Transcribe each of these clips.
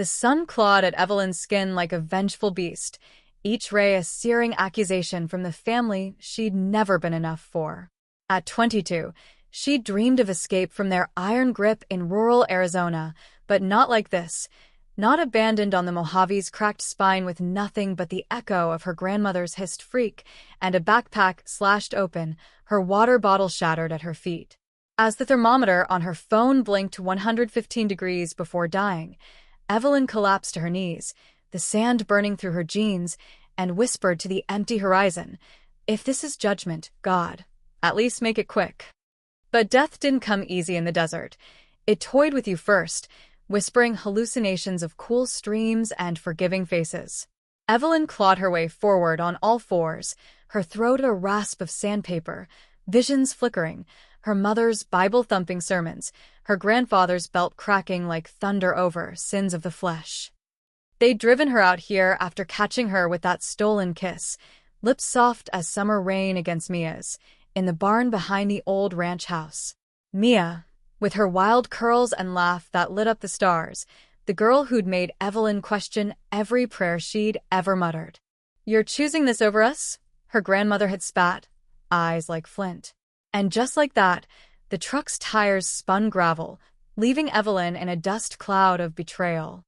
The sun clawed at Evelyn's skin like a vengeful beast, each ray a searing accusation from the family she'd never been enough for. At 22, she dreamed of escape from their iron grip in rural Arizona, but not like this. Not abandoned on the Mojave's cracked spine with nothing but the echo of her grandmother's hissed freak and a backpack slashed open, her water bottle shattered at her feet. As the thermometer on her phone blinked 115 degrees before dying, Evelyn collapsed to her knees, the sand burning through her jeans, and whispered to the empty horizon, "If this is judgment, God, at least make it quick." But death didn't come easy in the desert. It toyed with you first, whispering hallucinations of cool streams and forgiving faces. Evelyn clawed her way forward on all fours, her throat a rasp of sandpaper, visions flickering, her mother's Bible-thumping sermons, her grandfather's belt cracking like thunder over sins of the flesh. They'd driven her out here after catching her with that stolen kiss, lips soft as summer rain against Mia's, in the barn behind the old ranch house. Mia, with her wild curls and laugh that lit up the stars, the girl who'd made Evelyn question every prayer she'd ever muttered. "You're choosing this over us?" her grandmother had spat, eyes like flint. And just like that, the truck's tires spun gravel, leaving Evelyn in a dust cloud of betrayal.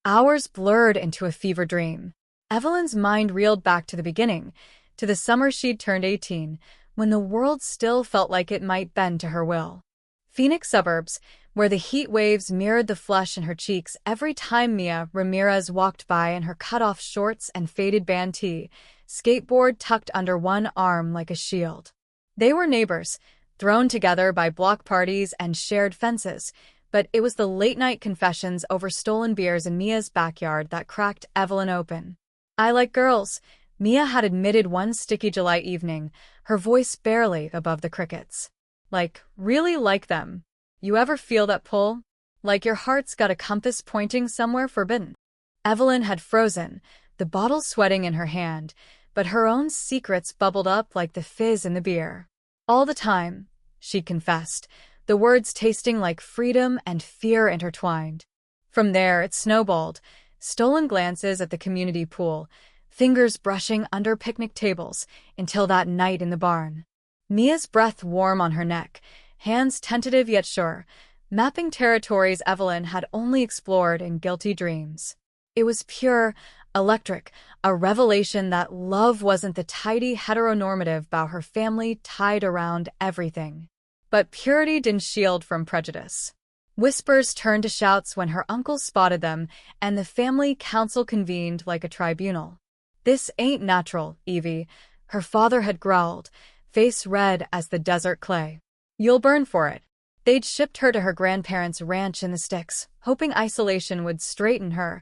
Hours blurred into a fever dream. Evelyn's mind reeled back to the beginning, to the summer she'd turned 18, when the world still felt like it might bend to her will. Phoenix suburbs, where the heat waves mirrored the flush in her cheeks every time Mia Ramirez walked by in her cut-off shorts and faded band tee, skateboard tucked under one arm like a shield. They were neighbors, thrown together by block parties and shared fences, but it was the late-night confessions over stolen beers in Mia's backyard that cracked Evelyn open. "I like girls," Mia had admitted one sticky July evening, her voice barely above the crickets. "Like, really like them. You ever feel that pull? Like your heart's got a compass pointing somewhere forbidden?" Evelyn had frozen, the bottle sweating in her hand, but her own secrets bubbled up like the fizz in the beer. "All the time," she confessed, the words tasting like freedom and fear intertwined. From there it snowballed, stolen glances at the community pool, fingers brushing under picnic tables, until that night in the barn. Mia's breath warm on her neck, hands tentative yet sure, mapping territories Evelyn had only explored in guilty dreams. It was pure, electric, a revelation that love wasn't the tidy heteronormative bow her family tied around everything. But purity didn't shield from prejudice. Whispers turned to shouts when her uncle spotted them, and the family council convened like a tribunal. "This ain't natural, Evie," her father had growled, face red as the desert clay. "You'll burn for it." They'd shipped her to her grandparents' ranch in the sticks, hoping isolation would straighten her.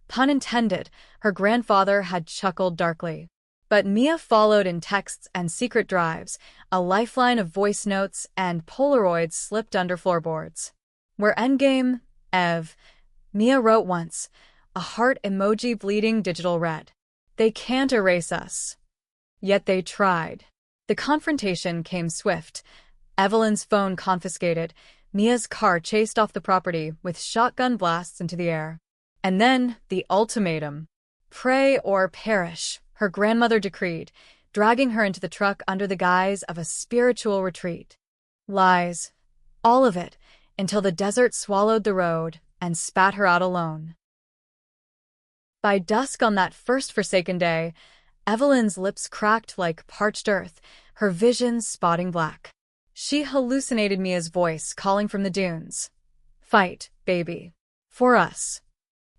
Pun intended, her grandfather had chuckled darkly. But Mia followed in texts and secret drives, a lifeline of voice notes and Polaroids slipped under floorboards. "We're endgame, Ev," Mia wrote once, a heart emoji bleeding digital red. "They can't erase us." Yet they tried. The confrontation came swift. Evelyn's phone confiscated, Mia's car chased off the property with shotgun blasts into the air. And then the ultimatum. "Pray or perish," her grandmother decreed, dragging her into the truck under the guise of a spiritual retreat. Lies. All of it, until the desert swallowed the road and spat her out alone. By dusk on that first forsaken day, Evelyn's lips cracked like parched earth, her vision spotting black. She hallucinated Mia's voice calling from the dunes. "Fight, baby. For us."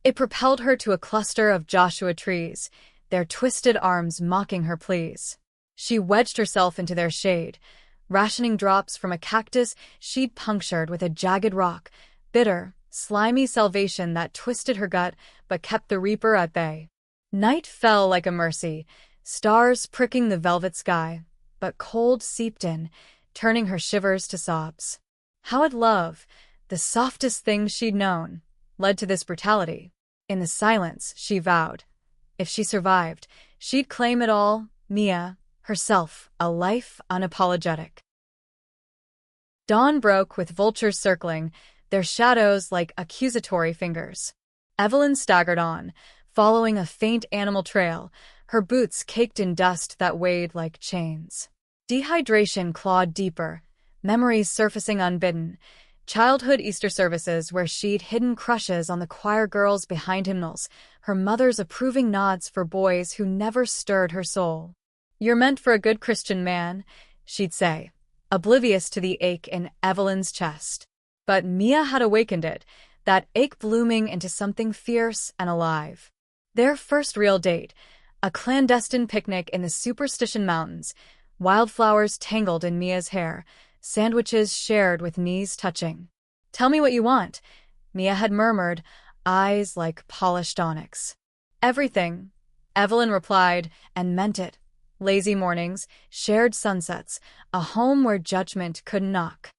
It propelled her to a cluster of Joshua trees, their twisted arms mocking her pleas. She wedged herself into their shade, rationing drops from a cactus she'd punctured with a jagged rock, bitter, slimy salvation that twisted her gut but kept the reaper at bay. Night fell like a mercy, stars pricking the velvet sky, but cold seeped in, turning her shivers to sobs. How had love, the softest thing she'd known, led to this brutality? In the silence, she vowed, if she survived, she'd claim it all, Mia, herself, a life unapologetic. Dawn broke with vultures circling, their shadows like accusatory fingers. Evelyn staggered on, following a faint animal trail, her boots caked in dust that weighed like chains. Dehydration clawed deeper, memories surfacing unbidden. Childhood Easter services where she'd hidden crushes on the choir girls behind hymnals, her mother's approving nods for boys who never stirred her soul. "You're meant for a good Christian man," she'd say, oblivious to the ache in Evelyn's chest. But Mia had awakened it, that ache blooming into something fierce and alive. Their first real date, a clandestine picnic in the Superstition Mountains, wildflowers tangled in Mia's hair, sandwiches shared with knees touching. "Tell me what you want," Mia had murmured, eyes like polished onyx. "Everything," Evelyn replied, and meant it. Lazy mornings, shared sunsets, a home where judgment could knock.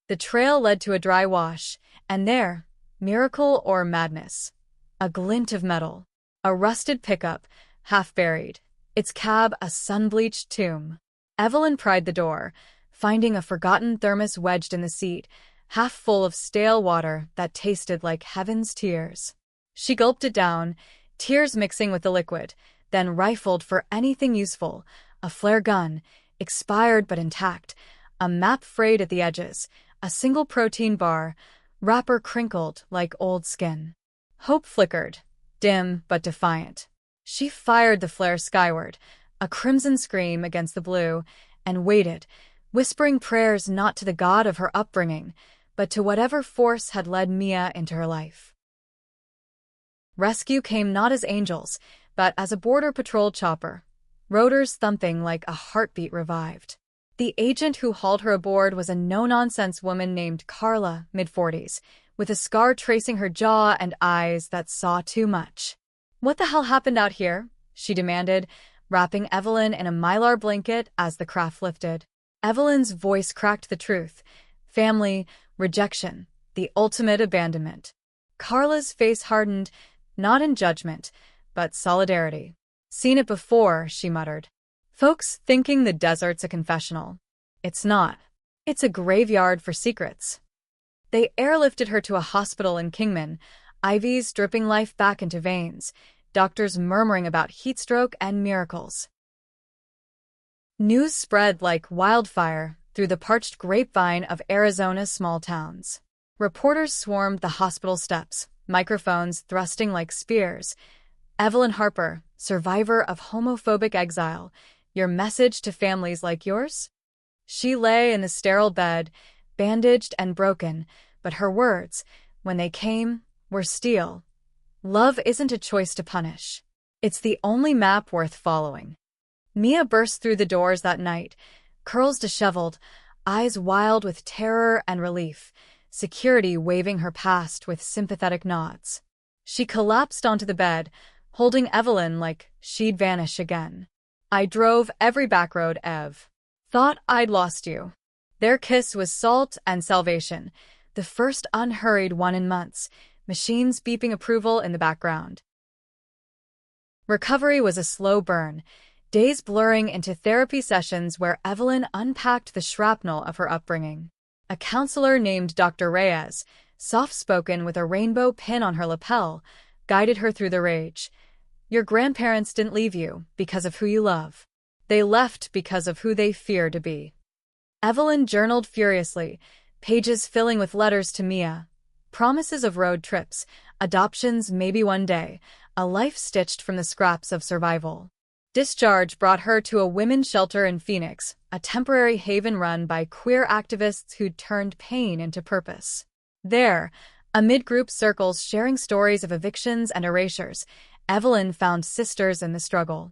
The trail led to a dry wash, and there, miracle or madness, a glint of metal. A rusted pickup, half buried, its cab a sun-bleached tomb. Evelyn pried the door, finding a forgotten thermos wedged in the seat, half full of stale water that tasted like heaven's tears. She gulped it down, tears mixing with the liquid, then rifled for anything useful, a flare gun, expired but intact, a map frayed at the edges, a single protein bar, wrapper crinkled like old skin. Hope flickered, dim but defiant. She fired the flare skyward, a crimson scream against the blue, and waited, whispering prayers not to the God of her upbringing, but to whatever force had led Mia into her life. Rescue came not as angels, but as a border patrol chopper, rotors thumping like a heartbeat revived. The agent who hauled her aboard was a no-nonsense woman named Carla, mid-40s, with a scar tracing her jaw and eyes that saw too much. "What the hell happened out here?" she demanded, wrapping Evelyn in a mylar blanket as the craft lifted. Evelyn's voice cracked the truth. Family, rejection, the ultimate abandonment. Carla's face hardened, not in judgment, but solidarity. "Seen it before," she muttered. "Folks thinking the desert's a confessional. It's not. It's a graveyard for secrets." They airlifted her to a hospital in Kingman, IVs dripping life back into veins, doctors murmuring about heatstroke and miracles. News spread like wildfire through the parched grapevine of Arizona's small towns. Reporters swarmed the hospital steps, microphones thrusting like spears. "Evelyn Harper, survivor of homophobic exile, your message to families like yours?" She lay in the sterile bed, bandaged and broken, but her words, when they came, were steel. "Love isn't a choice to punish. It's the only map worth following." Mia burst through the doors that night, curls disheveled, eyes wild with terror and relief, security waving her past with sympathetic nods. She collapsed onto the bed, holding Evelyn like she'd vanish again. "I drove every backroad, Ev. Thought I'd lost you." Their kiss was salt and salvation, the first unhurried one in months, machines beeping approval in the background. Recovery was a slow burn, days blurring into therapy sessions where Evelyn unpacked the shrapnel of her upbringing. A counselor named Dr. Reyes, soft-spoken with a rainbow pin on her lapel, guided her through the rage. "Your grandparents didn't leave you because of who you love. They left because of who they fear to be." Evelyn journaled furiously, pages filling with letters to Mia. Promises of road trips, adoptions maybe one day, a life stitched from the scraps of survival. Discharge brought her to a women's shelter in Phoenix, a temporary haven run by queer activists who'd turned pain into purpose. There, amid group circles sharing stories of evictions and erasures, Evelyn found sisters in the struggle.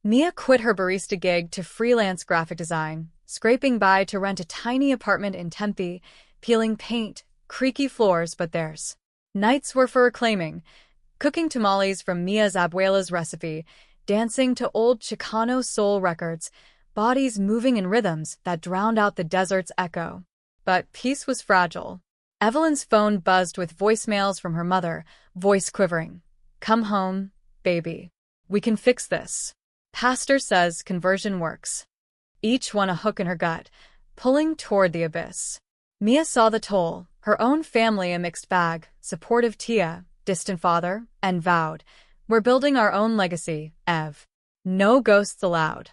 Mia quit her barista gig to freelance graphic design, scraping by to rent a tiny apartment in Tempe, peeling paint, creaky floors but theirs. Nights were for reclaiming, cooking tamales from Mia's abuela's recipe, dancing to old Chicano soul records, bodies moving in rhythms that drowned out the desert's echo. But peace was fragile. Evelyn's phone buzzed with voicemails from her mother, voice quivering. "Come home, baby. We can fix this. Pastor says conversion works." Each one a hook in her gut, pulling toward the abyss. Mia saw the toll, her own family a mixed bag, supportive Tia, distant father, and vowed, "We're building our own legacy, Ev. No ghosts allowed."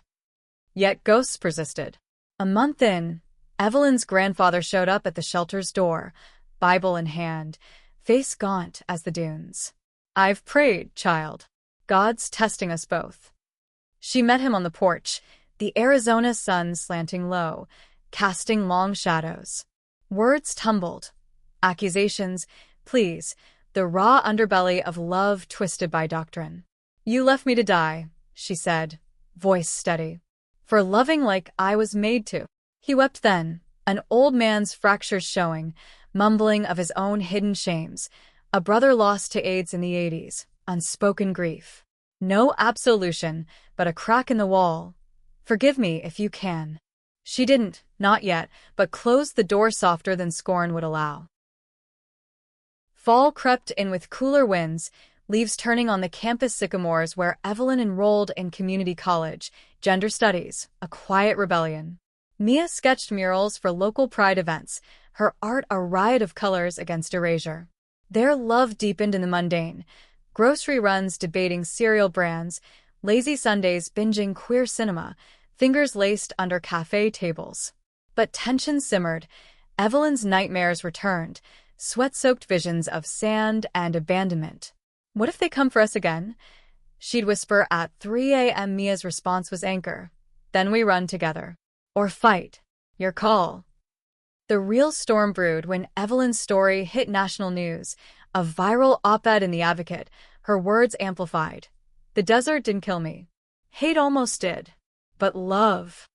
Yet ghosts persisted. A month in, Evelyn's grandfather showed up at the shelter's door, Bible in hand, face gaunt as the dunes. "I've prayed, child. God's testing us both." She met him on the porch, the Arizona sun slanting low, casting long shadows. Words tumbled. Accusations, pleas, the raw underbelly of love twisted by doctrine. "You left me to die," she said, voice steady, "for loving like I was made to." He wept then, an old man's fractures showing, mumbling of his own hidden shames, a brother lost to AIDS in the 80s, unspoken grief. No absolution, but a crack in the wall. "Forgive me if you can." She didn't, not yet, but closed the door softer than scorn would allow. Fall crept in with cooler winds, leaves turning on the campus sycamores where Evelyn enrolled in community college, gender studies, a quiet rebellion. Mia sketched murals for local pride events, her art a riot of colors against erasure. Their love deepened in the mundane, grocery runs debating cereal brands, lazy Sundays binging queer cinema, fingers laced under cafe tables. But tension simmered, Evelyn's nightmares returned, sweat-soaked visions of sand and abandonment. "What if they come for us again?" She'd whisper at 3 a.m. Mia's response was anchor. "Then we run together. Or fight. Your call." The real storm brewed when Evelyn's story hit national news, a viral op-ed in The Advocate, her words amplified. "The desert didn't kill me. Hate almost did. But love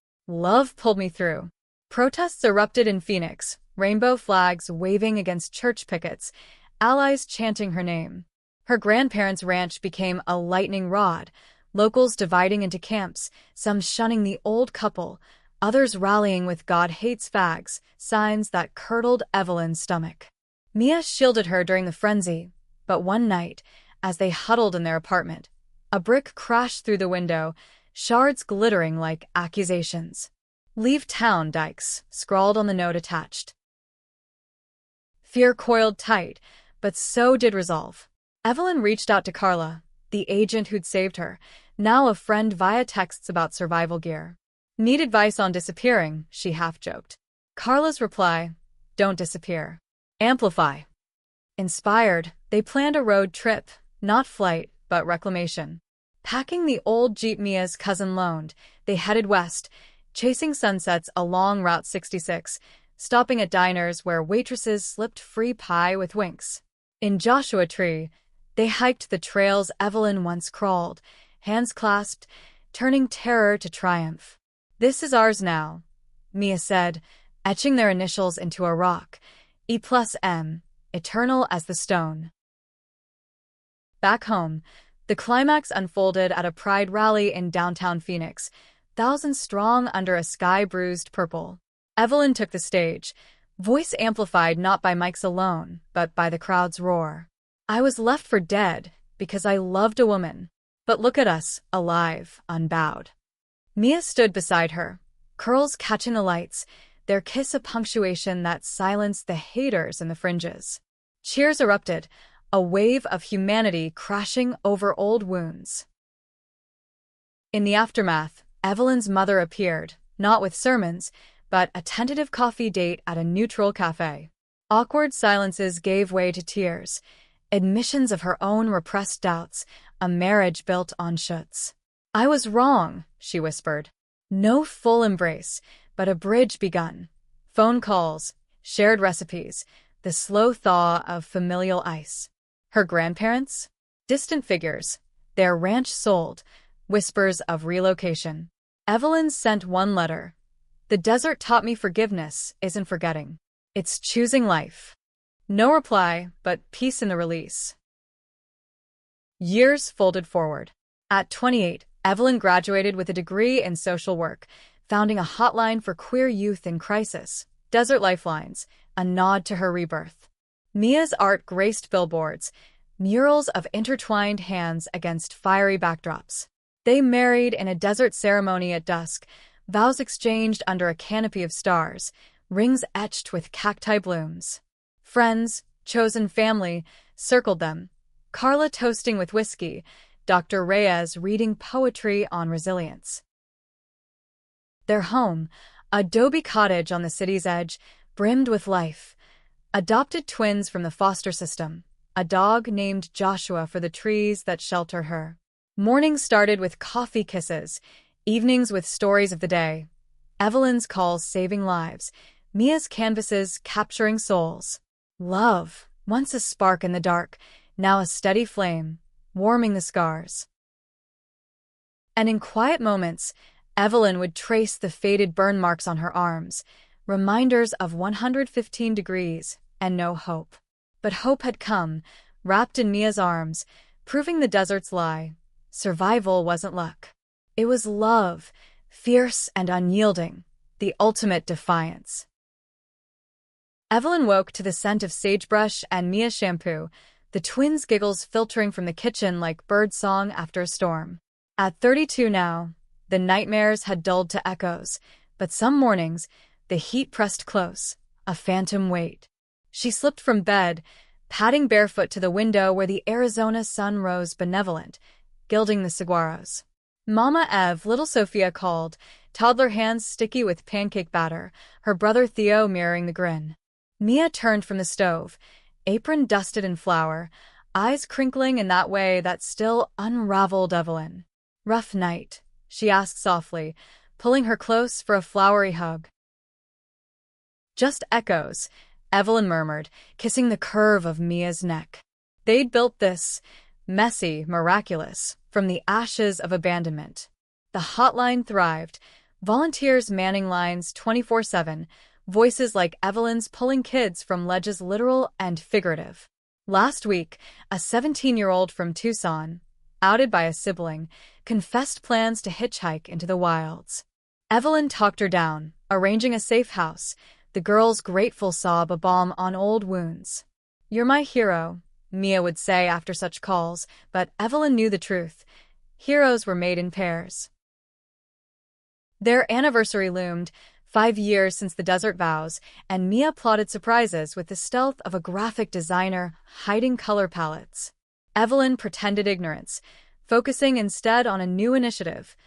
pulled me through." Protests erupted in Phoenix, rainbow flags waving against church pickets, allies chanting her name. Her grandparents' ranch became a lightning rod, locals dividing into camps, some shunning the old couple, others rallying with "God hates fags," signs that curdled Evelyn's stomach. Mia shielded her during the frenzy, but one night, as they huddled in their apartment, a brick crashed through the window, shards glittering like accusations. "Leave town, Dykes," scrawled on the note attached. Fear coiled tight, but so did resolve. Evelyn reached out to Carla, the agent who'd saved her, now a friend via texts about survival gear. "Need advice on disappearing," she half-joked. Carla's reply, "Don't disappear. Amplify." Inspired, they planned a road trip, not flight, but reclamation. Packing the old Jeep Mia's cousin loaned, they headed west, chasing sunsets along Route 66, stopping at diners where waitresses slipped free pie with winks. In Joshua Tree, they hiked the trails Evelyn once crawled, hands clasped, turning terror to triumph. "This is ours now," Mia said, etching their initials into a rock, E+M, eternal as the stone. Back home, the climax unfolded at a pride rally in downtown Phoenix, thousands strong under a sky bruised purple. Evelyn took the stage, voice amplified not by mics alone, but by the crowd's roar. "I was left for dead because I loved a woman. But look at us, alive, unbowed." Mia stood beside her, curls catching the lights, their kiss a punctuation that silenced the haters in the fringes. Cheers erupted, a wave of humanity crashing over old wounds. In the aftermath, Evelyn's mother appeared, not with sermons, but a tentative coffee date at a neutral cafe. Awkward silences gave way to tears, admissions of her own repressed doubts, a marriage built on schutz. "I was wrong," she whispered. No full embrace, but a bridge begun. Phone calls, shared recipes, the slow thaw of familial ice. Her grandparents? Distant figures, their ranch sold, whispers of relocation. Evelyn sent one letter. "The desert taught me forgiveness isn't forgetting. It's choosing life." No reply, but peace in the release. Years folded forward. At 28, Evelyn graduated with a degree in social work, founding a hotline for queer youth in crisis, Desert Lifelines, a nod to her rebirth. Mia's art graced billboards, murals of intertwined hands against fiery backdrops. They married in a desert ceremony at dusk, vows exchanged under a canopy of stars, rings etched with cacti blooms. Friends, chosen family, circled them. Carla toasting with whiskey, Dr. Reyes reading poetry on resilience. Their home, a adobe cottage on the city's edge, brimmed with life. Adopted twins from the foster system, a dog named Joshua for the trees that shelter her. Mornings started with coffee kisses, evenings with stories of the day. Evelyn's calls saving lives, Mia's canvases capturing souls. Love, once a spark in the dark, now a steady flame, warming the scars. And in quiet moments, Evelyn would trace the faded burn marks on her arms, reminders of 115 degrees and no hope. But hope had come, wrapped in Mia's arms, proving the desert's lie. Survival wasn't luck. It was love, fierce and unyielding, the ultimate defiance. Evelyn woke to the scent of sagebrush and Mia's shampoo, the twins' giggles filtering from the kitchen like birdsong after a storm. At 32 now, the nightmares had dulled to echoes, but some mornings, the heat pressed close, a phantom weight. She slipped from bed, padding barefoot to the window where the Arizona sun rose benevolent, gilding the saguaros. Mama Ev, little Sophia called, toddler hands sticky with pancake batter, her brother Theo mirroring the grin. Mia turned from the stove, apron dusted in flour, eyes crinkling in that way that still unraveled Evelyn. "Rough night?" she asked softly, pulling her close for a flowery hug. "Just echoes," Evelyn murmured, kissing the curve of Mia's neck. They'd built this, messy, miraculous, from the ashes of abandonment. The hotline thrived, volunteers manning lines 24/7, voices like Evelyn's pulling kids from ledges literal and figurative. Last week, a 17-year-old from Tucson, outed by a sibling, confessed plans to hitchhike into the wilds. Evelyn talked her down, arranging a safe house, the girl's grateful sob a balm on old wounds. "You're my hero," Mia would say after such calls, but Evelyn knew the truth. Heroes were made in pairs. Their anniversary loomed, 5 years since the desert vows, and Mia plotted surprises with the stealth of a graphic designer hiding color palettes. Evelyn pretended ignorance, focusing instead on a new initiative,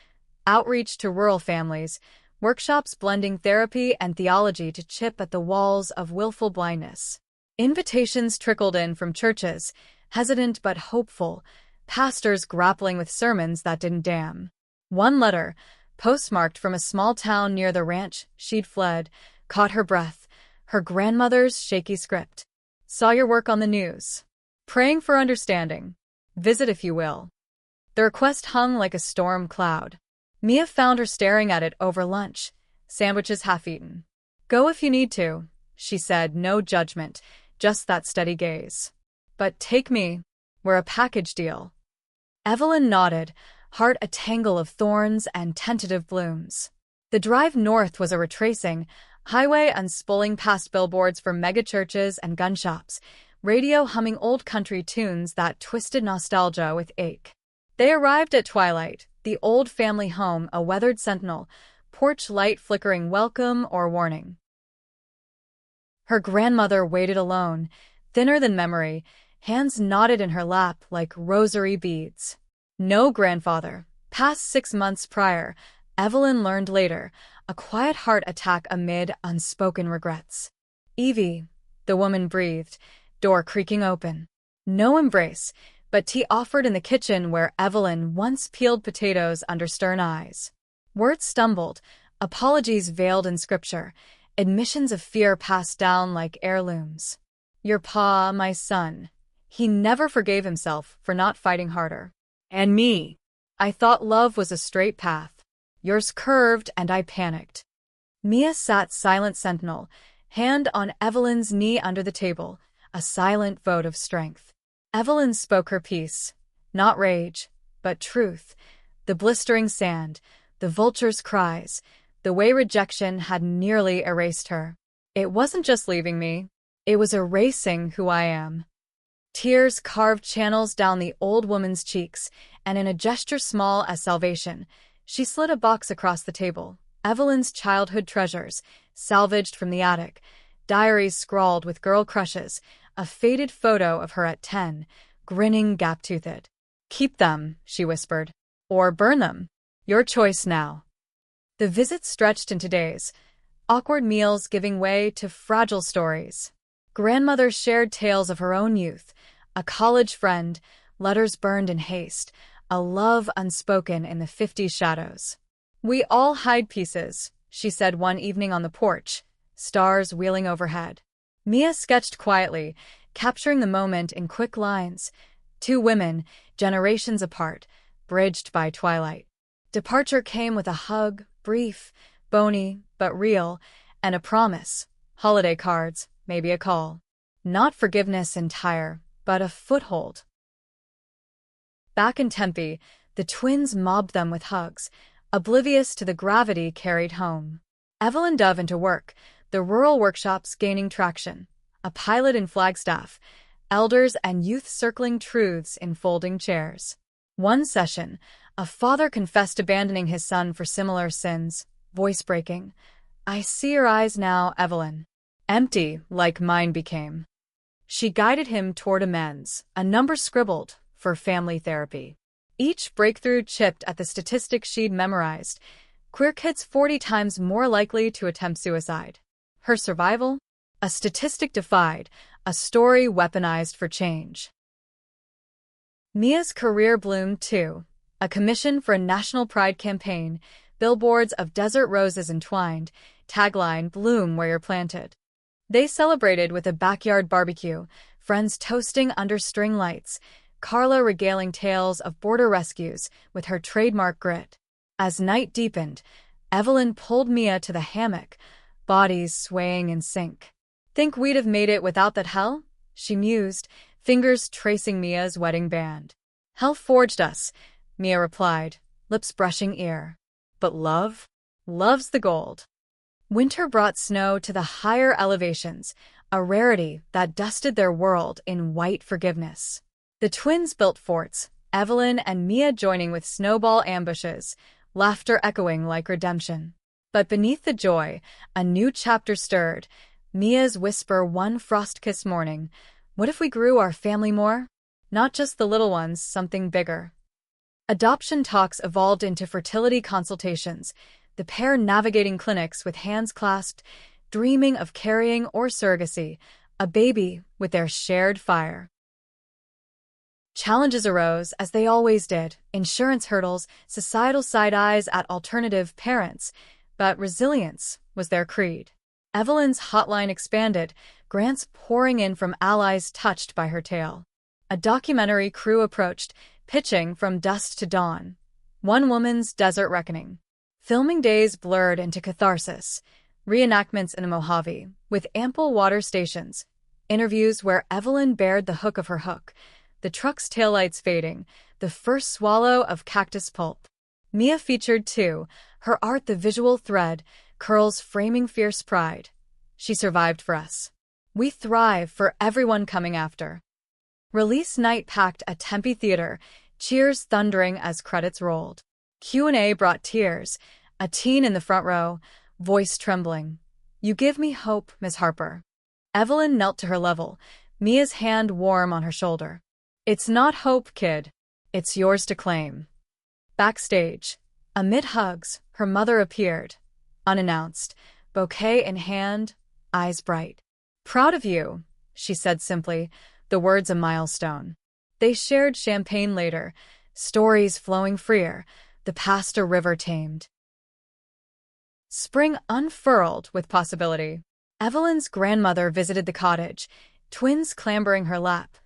outreach to rural families, workshops blending therapy and theology to chip at the walls of willful blindness. Invitations trickled in from churches, hesitant but hopeful, pastors grappling with sermons that didn't damn. One letter, postmarked from a small town near the ranch she'd fled, caught her breath, her grandmother's shaky script. "Saw your work on the news. Praying for understanding. Visit if you will." The request hung like a storm cloud. Mia found her staring at it over lunch, sandwiches half-eaten. "Go if you need to," she said, no judgment, just that steady gaze. "But take me. We're a package deal." Evelyn nodded, heart a tangle of thorns and tentative blooms. The drive north was a retracing, highway unspooling past billboards for megachurches and gun shops, radio humming old country tunes that twisted nostalgia with ache. They arrived at twilight, the old family home a weathered sentinel, porch light flickering welcome or warning. Her grandmother waited alone, thinner than memory, hands knotted in her lap like rosary beads. No grandfather. Past 6 months prior, Evelyn learned later, a quiet heart attack amid unspoken regrets. "Evie," the woman breathed, door creaking open. No embrace, but tea offered in the kitchen where Evelyn once peeled potatoes under stern eyes. Words stumbled, apologies veiled in scripture, admissions of fear passed down like heirlooms. "Your pa, my son. He never forgave himself for not fighting harder. And me. I thought love was a straight path. Yours curved and I panicked." Mia sat silent sentinel, hand on Evelyn's knee under the table, a silent vote of strength. Evelyn spoke her piece, not rage, but truth, the blistering sand, the vulture's cries, the way rejection had nearly erased her. "It wasn't just leaving me, it was erasing who I am." Tears carved channels down the old woman's cheeks, and in a gesture small as salvation, she slid a box across the table, Evelyn's childhood treasures, salvaged from the attic, diaries scrawled with girl crushes, a faded photo of her at 10, grinning gap-toothed. "Keep them," she whispered. "Or burn them. Your choice now." The visit stretched into days, awkward meals giving way to fragile stories. Grandmother shared tales of her own youth, a college friend, letters burned in haste, a love unspoken in the 50s shadows. "We all hide pieces," she said one evening on the porch, stars wheeling overhead. Mia sketched quietly, capturing the moment in quick lines. Two women, generations apart, bridged by twilight. Departure came with a hug, brief, bony, but real, and a promise. Holiday cards, maybe a call. Not forgiveness entire, but a foothold. Back in Tempe, the twins mobbed them with hugs, oblivious to the gravity carried home. Evelyn dove into work, the rural workshops gaining traction, a pilot in Flagstaff, elders and youth circling truths in folding chairs. One session, a father confessed abandoning his son for similar sins, voice breaking. "I see your eyes now, Evelyn." Empty, like mine became. She guided him toward amends, a number scribbled, for family therapy. Each breakthrough chipped at the statistic she'd memorized. Queer kids 40 times more likely to attempt suicide. Her survival? A statistic defied, a story weaponized for change. Mia's career bloomed too. A commission for a national pride campaign, billboards of desert roses entwined, tagline "Bloom where you're planted." They celebrated with a backyard barbecue, friends toasting under string lights, Carla regaling tales of border rescues with her trademark grit. As night deepened, Evelyn pulled Mia to the hammock, bodies swaying in sync. "Think we'd have made it without that hell?" she mused, fingers tracing Mia's wedding band. "Hell forged us," Mia replied, lips brushing ear. "But love? Love's the gold." Winter brought snow to the higher elevations, a rarity that dusted their world in white forgiveness. The twins built forts, Evelyn and Mia joining with snowball ambushes, laughter echoing like redemption. But beneath the joy, a new chapter stirred. Mia's whisper one frost-kissed morning, "What if we grew our family more? Not just the little ones, something bigger." Adoption talks evolved into fertility consultations, the pair navigating clinics with hands clasped, dreaming of carrying or surrogacy, a baby with their shared fire. Challenges arose, as they always did, insurance hurdles, societal side-eyes at alternative parents, but resilience was their creed. Evelyn's hotline expanded, grants pouring in from allies touched by her tale. A documentary crew approached, pitching from dusk to dawn. One woman's desert reckoning. Filming days blurred into catharsis, reenactments in the Mojave, with ample water stations, interviews where Evelyn bared the hook of her hook, the truck's taillights fading, the first swallow of cactus pulp. Mia featured too, her art the visual thread, curls framing fierce pride. "She survived for us. We thrive for everyone coming after." Release night packed a Tempe theater, cheers thundering as credits rolled. Q&A brought tears, a teen in the front row, voice trembling. "You give me hope, Miss Harper." Evelyn knelt to her level, Mia's hand warm on her shoulder. "It's not hope, kid. It's yours to claim." Backstage, amid hugs, her mother appeared, unannounced, bouquet in hand, eyes bright. "Proud of you," she said simply, the words a milestone. They shared champagne later, stories flowing freer, the past a river tamed. Spring unfurled with possibility. Evelyn's grandmother visited the cottage, twins clambering her lap,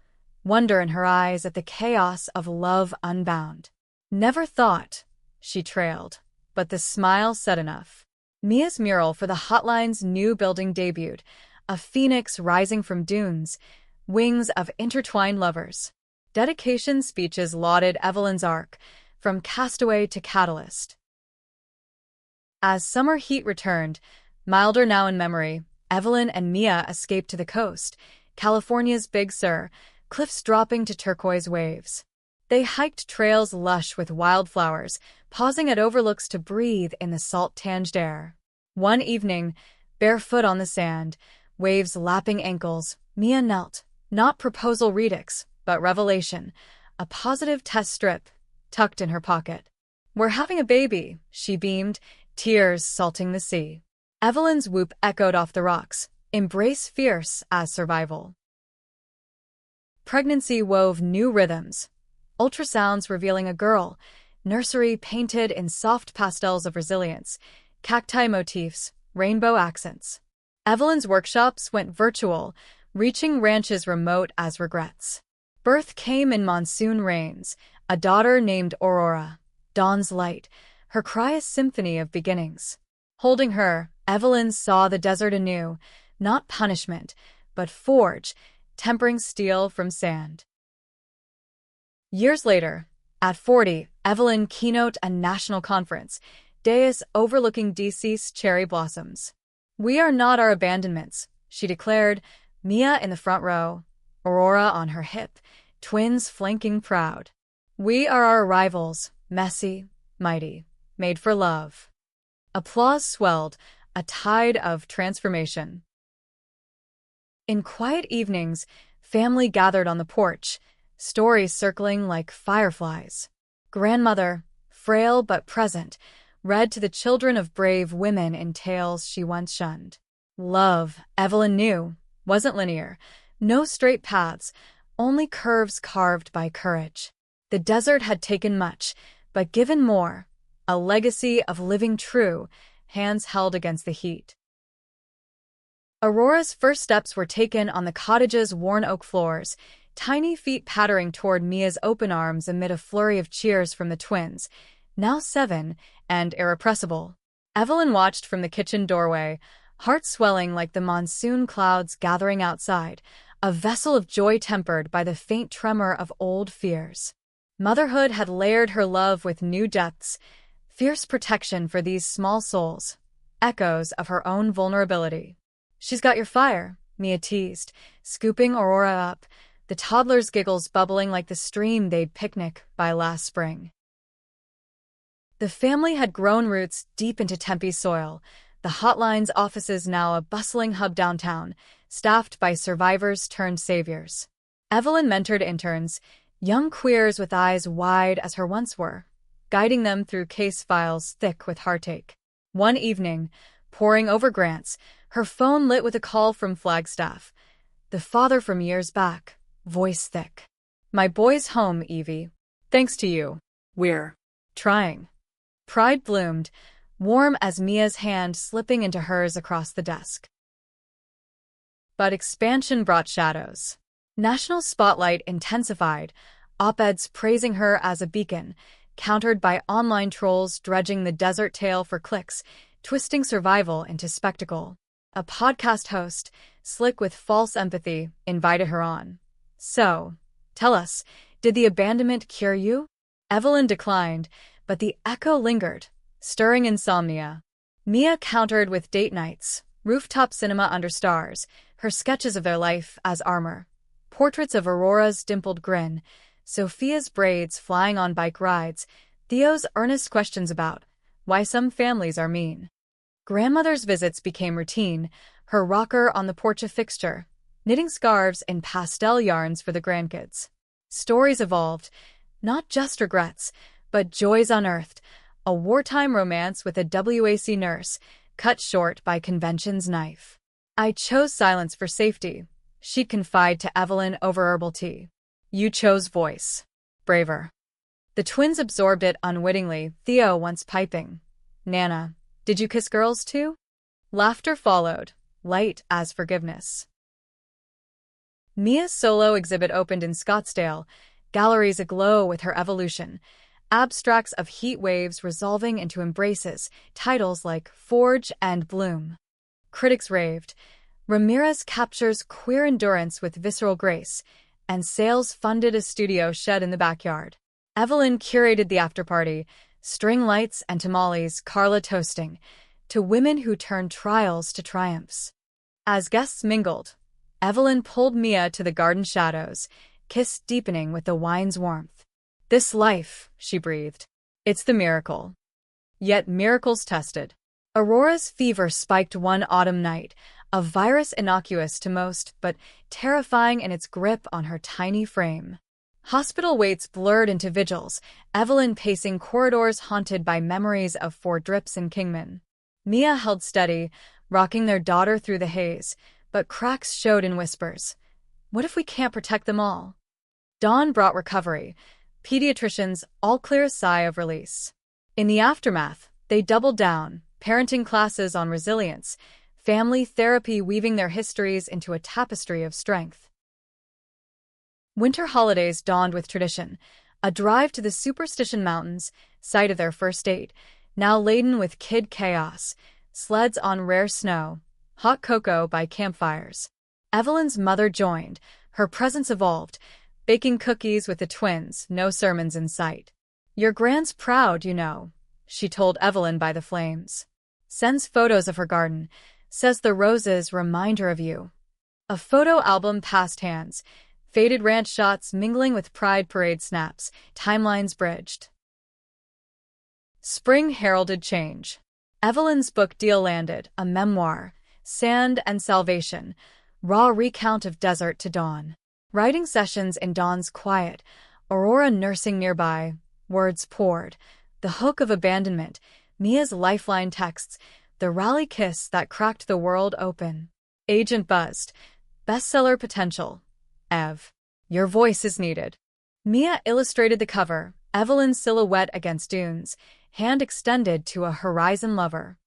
wonder in her eyes at the chaos of love unbound. "Never thought," she trailed, but the smile said enough. Mia's mural for the Hotline's new building debuted, a phoenix rising from dunes, wings of intertwined lovers. Dedication speeches lauded Evelyn's arc, from castaway to catalyst. As summer heat returned, milder now in memory, Evelyn and Mia escaped to the coast, California's Big Sur, cliffs dropping to turquoise waves. They hiked trails lush with wildflowers, pausing at overlooks to breathe in the salt-tinged air. One evening, Barefoot on the sand, waves lapping ankles, Mia knelt. Not proposal redux, but revelation. A positive test strip, tucked in her pocket. "We're having a baby," she beamed, tears salting the sea. Evelyn's whoop echoed off the rocks, embrace fierce as survival. Pregnancy wove new rhythms. Ultrasounds revealing a girl, nursery painted in soft pastels of resilience, cacti motifs, rainbow accents. Evelyn's workshops went virtual, reaching ranches remote as regrets. Birth came in monsoon rains, a daughter named Aurora, dawn's light, her cry a symphony of beginnings. Holding her, Evelyn saw the desert anew, not punishment, but forge, tempering steel from sand. Years later, at 40, Evelyn keynote a national conference, dais overlooking DC's cherry blossoms. "We are not our abandonments," she declared, Mia in the front row, Aurora on her hip, twins flanking proud. "We are our arrivals, messy, mighty, made for love." Applause swelled, a tide of transformation. In quiet evenings, family gathered on the porch, stories circling like fireflies. Grandmother, frail but present, read to the children of brave women in tales she once shunned. Love, Evelyn knew, wasn't linear. No straight paths, only curves carved by courage. The desert had taken much, but given more. A legacy of living true, hands held against the heat. Aurora's first steps were taken on the cottage's worn oak floors, tiny feet pattering toward Mia's open arms amid a flurry of cheers from the twins, now 7 and irrepressible. Evelyn watched from the kitchen doorway, heart swelling like the monsoon clouds gathering outside, a vessel of joy tempered by the faint tremor of old fears. Motherhood had layered her love with new depths, fierce protection for these small souls, echoes of her own vulnerability. "She's got your fire," Mia teased, scooping Aurora up, the toddler's giggles bubbling like the stream they'd picnic by last spring. The family had grown roots deep into Tempe's soil, the hotline's offices now a bustling hub downtown, staffed by survivors turned saviors. Evelyn mentored interns, young queers with eyes wide as her once were, guiding them through case files thick with heartache. One evening, poring over grants, her phone lit with a call from Flagstaff. The father from years back, voice thick. "My boy's home, Evie. Thanks to you. We're trying." Pride bloomed, warm as Mia's hand slipping into hers across the desk. But expansion brought shadows. National spotlight intensified, op-eds praising her as a beacon, countered by online trolls dredging the desert tale for clicks, twisting survival into spectacle. A podcast host, slick with false empathy, invited her on. "So, tell us, did the abandonment cure you?" Evelyn declined, but the echo lingered, stirring insomnia. Mia countered with date nights, rooftop cinema under stars, her sketches of their life as armor, portraits of Aurora's dimpled grin, Sophia's braids flying on bike rides, Theo's earnest questions about why some families are mean. Grandmother's visits became routine, her rocker on the porch a fixture, knitting scarves in pastel yarns for the grandkids. Stories evolved, not just regrets, but joys unearthed, a wartime romance with a WAC nurse, cut short by convention's knife. "I chose silence for safety," she'd confide to Evelyn over herbal tea. "You chose voice. Braver." The twins absorbed it unwittingly, Theo once piping, "Nana, did you kiss girls too?" Laughter followed, light as forgiveness. Mia's solo exhibit opened in Scottsdale, galleries aglow with her evolution, abstracts of heat waves resolving into embraces, titles like Forge and Bloom. Critics raved. Ramirez captures queer endurance with visceral grace, and sales funded a studio shed in the backyard. Evelyn curated the afterparty, string lights and tamales, Carla toasting, to women who turned trials to triumphs. As guests mingled, Evelyn pulled Mia to the garden shadows, kiss deepening with the wine's warmth. "This life," she breathed. "It's the miracle." Yet miracles tested. Aurora's fever spiked one autumn night, a virus innocuous to most but terrifying in its grip on her tiny frame. Hospital waits blurred into vigils, Evelyn pacing corridors haunted by memories of 4 drips in Kingman. Mia held steady, rocking their daughter through the haze, but cracks showed in whispers. What if we can't protect them all? Dawn brought recovery, pediatricians' all-clear sigh of release. In the aftermath, they doubled down, parenting classes on resilience, family therapy weaving their histories into a tapestry of strength. Winter holidays dawned with tradition, a drive to the Superstition Mountains, site of their first date, now laden with kid chaos, sleds on rare snow, hot cocoa by campfires. Evelyn's mother joined, her presence evolved, baking cookies with the twins, no sermons in sight. Your grand's proud, you know, she told Evelyn by the flames. Sends photos of her garden, says the roses remind her of you. A photo album passed hands, faded ranch shots mingling with Pride Parade snaps, timelines bridged. Spring heralded change. Evelyn's book deal landed, a memoir, Sand and Salvation, raw recount of desert to dawn. Writing sessions in Dawn's quiet, Aurora nursing nearby, words poured, the hook of abandonment, Mia's lifeline texts, the rally kiss that cracked the world open. Agent buzzed. Bestseller potential. Ev. Your voice is needed. Mia illustrated the cover, Evelyn's silhouette against dunes, hand extended to a horizon lover.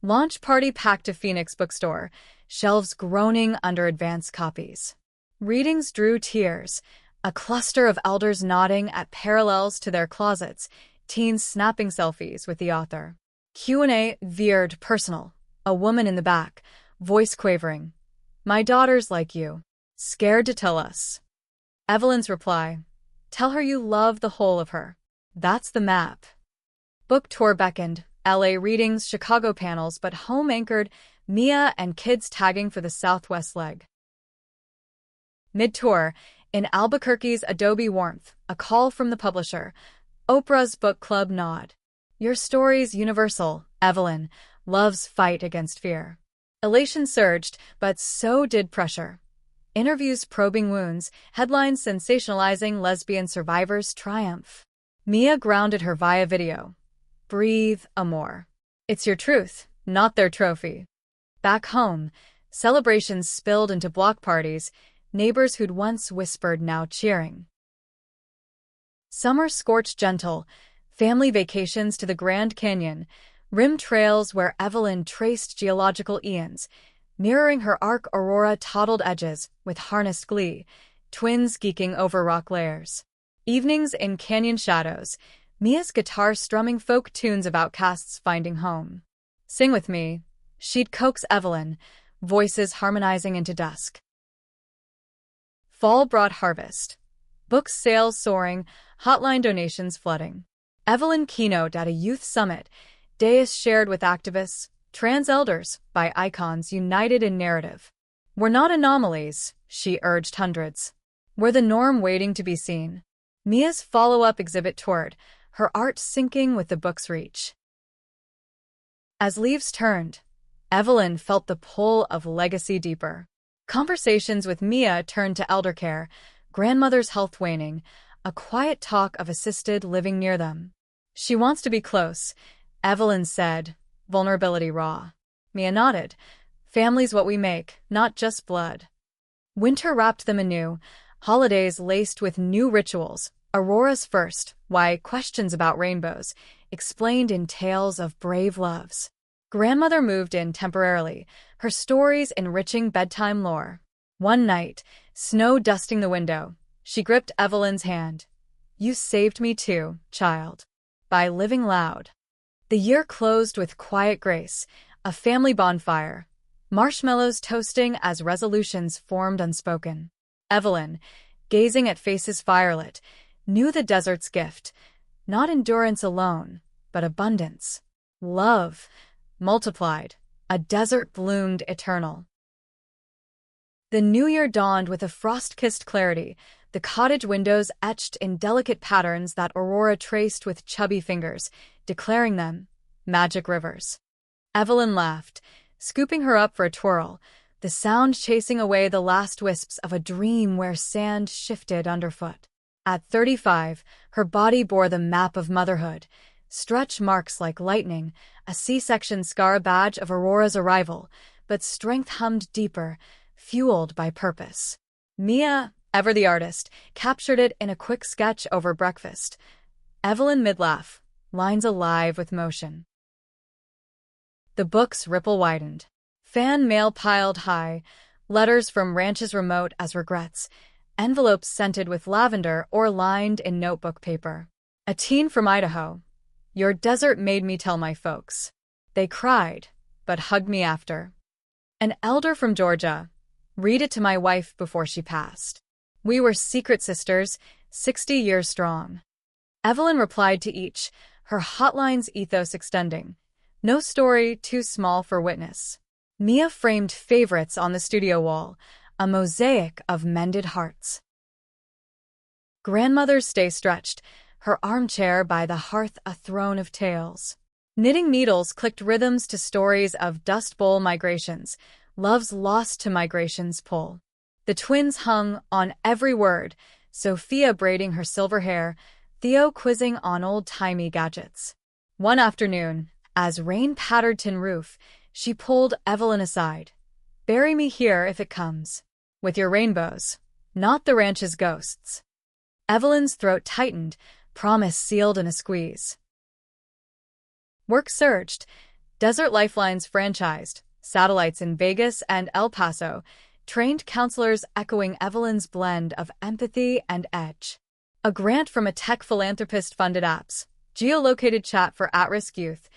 Launch party packed to Phoenix bookstore, shelves groaning under advance copies. Readings drew tears, a cluster of elders nodding at parallels to their closets, teens snapping selfies with the author. Q&A veered personal, a woman in the back, voice quavering. My daughter's like you. Scared to tell us. Evelyn's reply. Tell her you love the whole of her. That's the map. Book tour beckoned, LA readings, Chicago panels, but home-anchored, Mia and kids tagging for the Southwest leg. Mid-tour, in Albuquerque's Adobe warmth, a call from the publisher. Oprah's book club nod. Your story's universal, Evelyn. Love's fight against fear. Elation surged, but so did pressure. Interviews probing wounds, headlines sensationalizing lesbian survivors' triumph. Mia grounded her via video. Breathe, amor. It's your truth, not their trophy. Back home, celebrations spilled into block parties, neighbors who'd once whispered now cheering. Summer scorched gentle, family vacations to the Grand Canyon, rim trails where Evelyn traced geological eons, mirroring her arc Aurora toddled edges with harnessed glee, twins geeking over rock layers. Evenings in canyon shadows, Mia's guitar strumming folk tunes of outcasts finding home. Sing with me, she'd coax Evelyn, voices harmonizing into dusk. Fall brought harvest. Book sales soaring, hotline donations flooding. Evelyn keynote at a youth summit, dais shared with activists, trans elders, by icons united in narrative. We're not anomalies, she urged hundreds. We're the norm waiting to be seen. Mia's follow-up exhibit toured, her art syncing with the book's reach. As leaves turned, Evelyn felt the pull of legacy deeper. Conversations with Mia turned to eldercare, grandmother's health waning, a quiet talk of assisted living near them. She wants to be close, Evelyn said, vulnerability raw. Mia nodded. Family's what we make, not just blood. Winter wrapped them anew, holidays laced with new rituals. Aurora's first, why questions about rainbows, explained in tales of brave loves. Grandmother moved in temporarily, her stories enriching bedtime lore. One night, snow dusting the window, she gripped Evelyn's hand. You saved me too, child. By living loud. The year closed with quiet grace, a family bonfire, marshmallows toasting as resolutions formed unspoken. Evelyn, gazing at faces firelit, knew the desert's gift, not endurance alone, but abundance. Love, multiplied, a desert bloomed eternal. The new year dawned with a frost-kissed clarity, the cottage windows etched in delicate patterns that Aurora traced with chubby fingers, declaring them, magic rivers. Evelyn laughed, scooping her up for a twirl, the sound chasing away the last wisps of a dream where sand shifted underfoot. At 35, her body bore the map of motherhood, stretch marks like lightning, a C-section scar a badge of Aurora's arrival, but strength hummed deeper, fueled by purpose. Mia, ever the artist, captured it in a quick sketch over breakfast. Evelyn mid-laugh, lines alive with motion. The book's ripple widened. Fan mail piled high, letters from ranches remote as regrets, envelopes scented with lavender or lined in notebook paper. A teen from Idaho. Your desert made me tell my folks. They cried, but hugged me after. An elder from Georgia. Read it to my wife before she passed. We were secret sisters, 60 years strong. Evelyn replied to each, her hotline's ethos extending. No story too small for witness. Mia framed favorites on the studio wall, a mosaic of mended hearts. Grandmother's stay stretched, her armchair by the hearth a throne of tales. Knitting needles clicked rhythms to stories of Dust Bowl migrations, love's lost to migration's pull. The twins hung on every word, Sophia braiding her silver hair, Theo quizzing on old-timey gadgets. One afternoon, as rain pattered tin roof, she pulled Evelyn aside. Bury me here if it comes. With your rainbows, not the ranch's ghosts. Evelyn's throat tightened, promise sealed in a squeeze. Work surged. Desert Lifelines franchised, satellites in Vegas and El Paso, trained counselors echoing Evelyn's blend of empathy and edge. A grant from a tech philanthropist funded apps, geolocated chat for at-risk youth,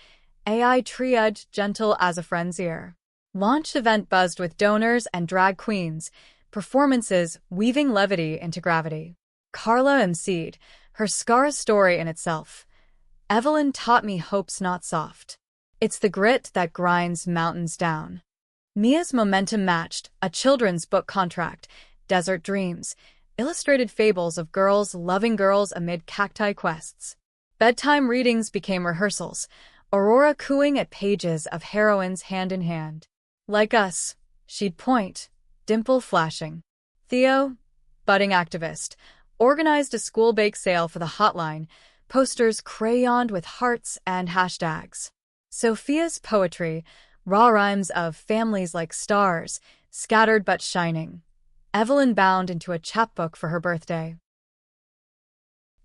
AI triage gentle as a friend's ear. Launch event buzzed with donors and drag queens, performances weaving levity into gravity. Carla emceed, her scar a story in itself. Evelyn taught me hope's not soft. It's the grit that grinds mountains down. Mia's momentum matched, a children's book contract, Desert Dreams, illustrated fables of girls loving girls amid cacti quests. Bedtime readings became rehearsals, Aurora cooing at pages of heroines hand in hand. Like us, she'd point, dimple flashing. Theo, budding activist, organized a school bake sale for the hotline, posters crayoned with hearts and hashtags. Sophia's poetry, raw rhymes of families like stars, scattered but shining. Evelyn bound into a chapbook for her birthday.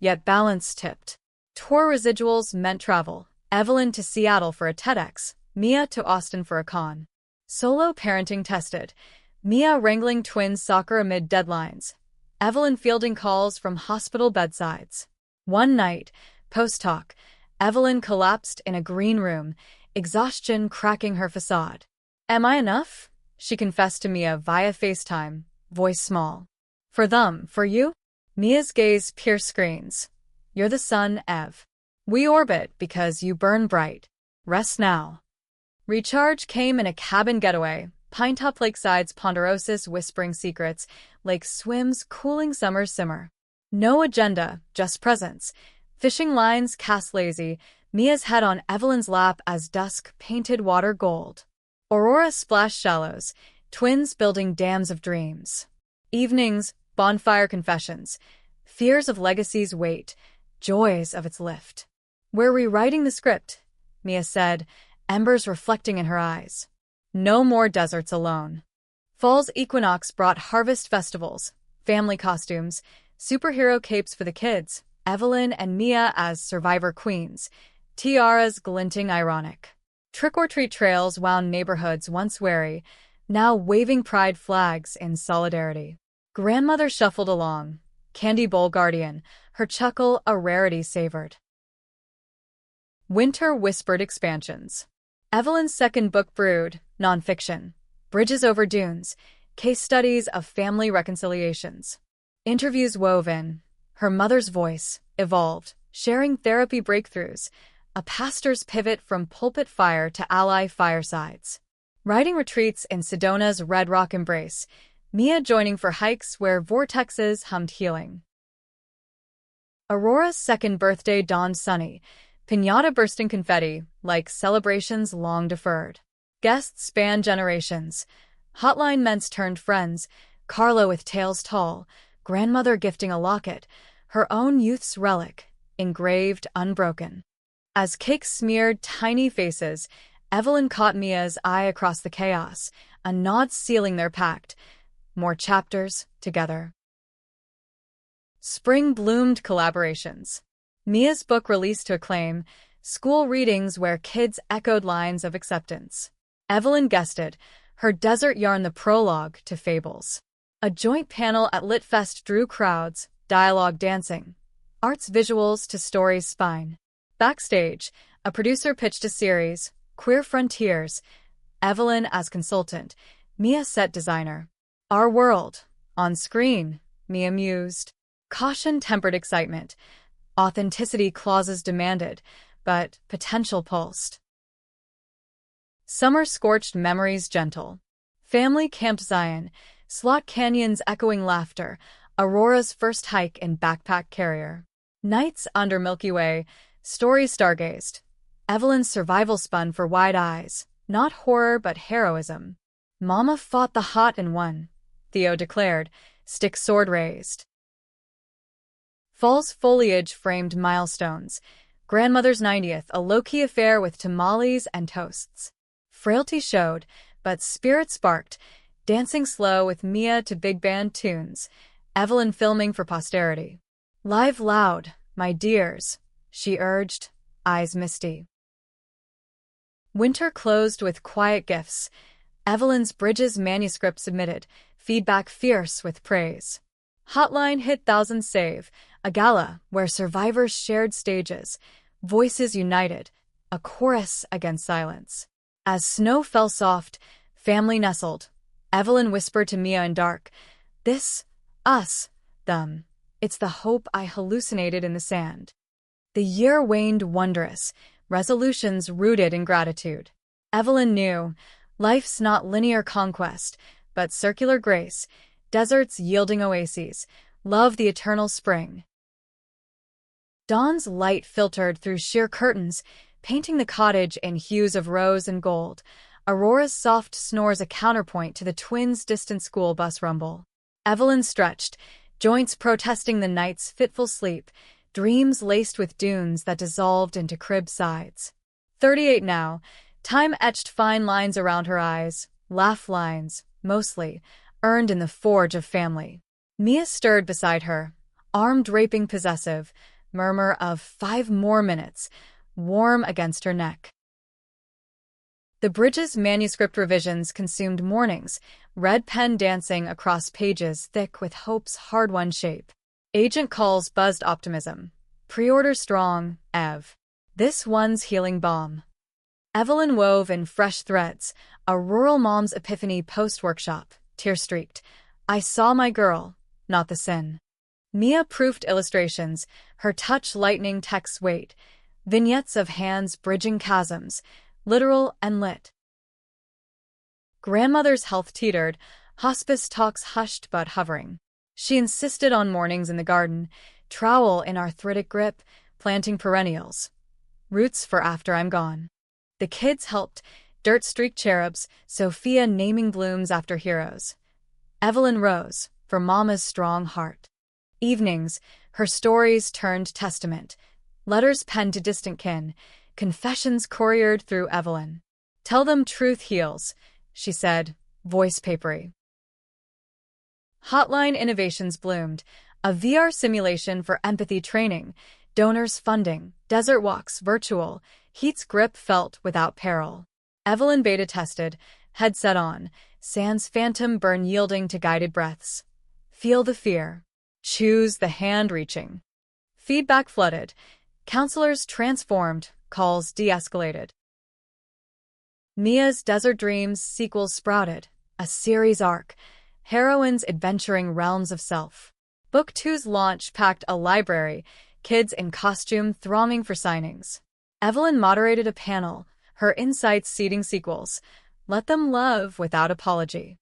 Yet balance tipped. Tour residuals meant travel. Evelyn to Seattle for a TEDx, Mia to Austin for a con. Solo parenting tested. Mia wrangling twins soccer amid deadlines. Evelyn fielding calls from hospital bedsides. One night, post-talk, Evelyn collapsed in a green room, exhaustion cracking her facade. Am I enough? She confessed to Mia via FaceTime, voice small. For them, for you? Mia's gaze pierced screens. You're the sun, Ev. We orbit because you burn bright. Rest now. Recharge came in a cabin getaway, Pinetop Lakeside's Ponderosa's whispering secrets, lake swims cooling summer simmer. No agenda, just presence. Fishing lines cast lazy, Mia's head on Evelyn's lap as dusk painted water gold. Aurora splashed shallows, twins building dams of dreams. Evenings, bonfire confessions, fears of legacy's weight, joys of its lift. We're rewriting the script, Mia said, embers reflecting in her eyes. No more deserts alone. Fall's equinox brought harvest festivals, family costumes, superhero capes for the kids, Evelyn and Mia as survivor queens, tiaras glinting ironic. Trick-or-treat trails wound neighborhoods once wary, now waving pride flags in solidarity. Grandmother shuffled along, candy bowl guardian, her chuckle a rarity savored. Winter whispered expansions. Evelyn's second book brewed, nonfiction, Bridges Over Dunes, case studies of family reconciliations. Interviews wove in, her mother's voice evolved, sharing therapy breakthroughs, a pastor's pivot from pulpit fire to ally firesides. Writing retreats in Sedona's Red Rock embrace, Mia joining for hikes where vortexes hummed healing. Aurora's second birthday dawned sunny, Piñata bursting confetti, like celebrations long deferred. Guests span generations. Hotline ments turned friends, Carla with tales tall, grandmother gifting a locket, her own youth's relic, engraved unbroken. As cake smeared tiny faces, Evelyn caught Mia's eye across the chaos, a nod sealing their pact. More chapters, together. Spring bloomed collaborations. Mia's book released to acclaim, school readings where kids echoed lines of acceptance. Evelyn guested, her desert yarn the prologue to Fables. A joint panel at Litfest drew crowds, dialogue dancing, arts visuals to story's spine. Backstage, a producer pitched a series, Queer Frontiers, Evelyn as consultant, Mia set designer. Our world. On screen, Mia mused. Caution tempered excitement. Authenticity clauses demanded, but potential pulsed. Summer scorched memories gentle. Family camped Zion, Slot Canyon's echoing laughter, Aurora's first hike in backpack carrier. Nights under Milky Way, stories stargazed. Evelyn's survival spun for wide eyes, not horror but heroism. Mama fought the hot and won, Theo declared, stick sword raised. Fall's foliage framed milestones. Grandmother's 90th, a low-key affair with tamales and toasts. Frailty showed, but spirit sparked, dancing slow with Mia to big band tunes, Evelyn filming for posterity. Live loud, my dears, she urged, eyes misty. Winter closed with quiet gifts. Evelyn's Bridges manuscript submitted, feedback fierce with praise. Hotline hit thousands save, a gala where survivors shared stages, voices united, a chorus against silence. As snow fell soft, family nestled. Evelyn whispered to Mia in dark, this, us, them, it's the hope I hallucinated in the sand. The year waned wondrous, resolutions rooted in gratitude. Evelyn knew, life's not linear conquest, but circular grace, deserts yielding oases, love the eternal spring. Dawn's light filtered through sheer curtains, painting the cottage in hues of rose and gold. Aurora's soft snores a counterpoint to the twins' distant school bus rumble. Evelyn stretched, joints protesting the night's fitful sleep, dreams laced with dunes that dissolved into crib sides. 38 now, time etched fine lines around her eyes, laugh lines, mostly, earned in the forge of family. Mia stirred beside her, arm draping possessive, murmur of 5 more minutes, warm against her neck. The Bridges manuscript revisions consumed mornings, red pen dancing across pages thick with hope's hard-won shape. Agent calls buzzed optimism. Pre-order strong, Ev. This one's healing balm. Evelyn wove in fresh threads, a rural mom's epiphany post-workshop, tear-streaked. I saw my girl, not the sin. Mia proofed illustrations, her touch lightening text's weight, vignettes of hands bridging chasms, literal and lit. Grandmother's health teetered, hospice talks hushed but hovering. She insisted on mornings in the garden, trowel in arthritic grip, planting perennials. Roots for after I'm gone. The kids helped, dirt-streaked cherubs, Sophia naming blooms after heroes. Evelyn rose, for Mama's strong heart. Evenings, her stories turned testament, letters penned to distant kin, confessions couriered through Evelyn. Tell them truth heals, she said, voice papery. Hotline innovations bloomed, a VR simulation for empathy training, donors funding, desert walks virtual, heat's grip felt without peril. Evelyn beta tested, headset on, sans phantom burn yielding to guided breaths. Feel the fear. Choose the hand reaching. Feedback flooded. Counselors transformed, calls de-escalated. Mia's Desert Dreams sequel sprouted, a series arc, heroines adventuring realms of self. Book 2's launch packed a library, kids in costume thronging for signings. Evelyn moderated a panel, her insights seeding sequels. Let them love without apology.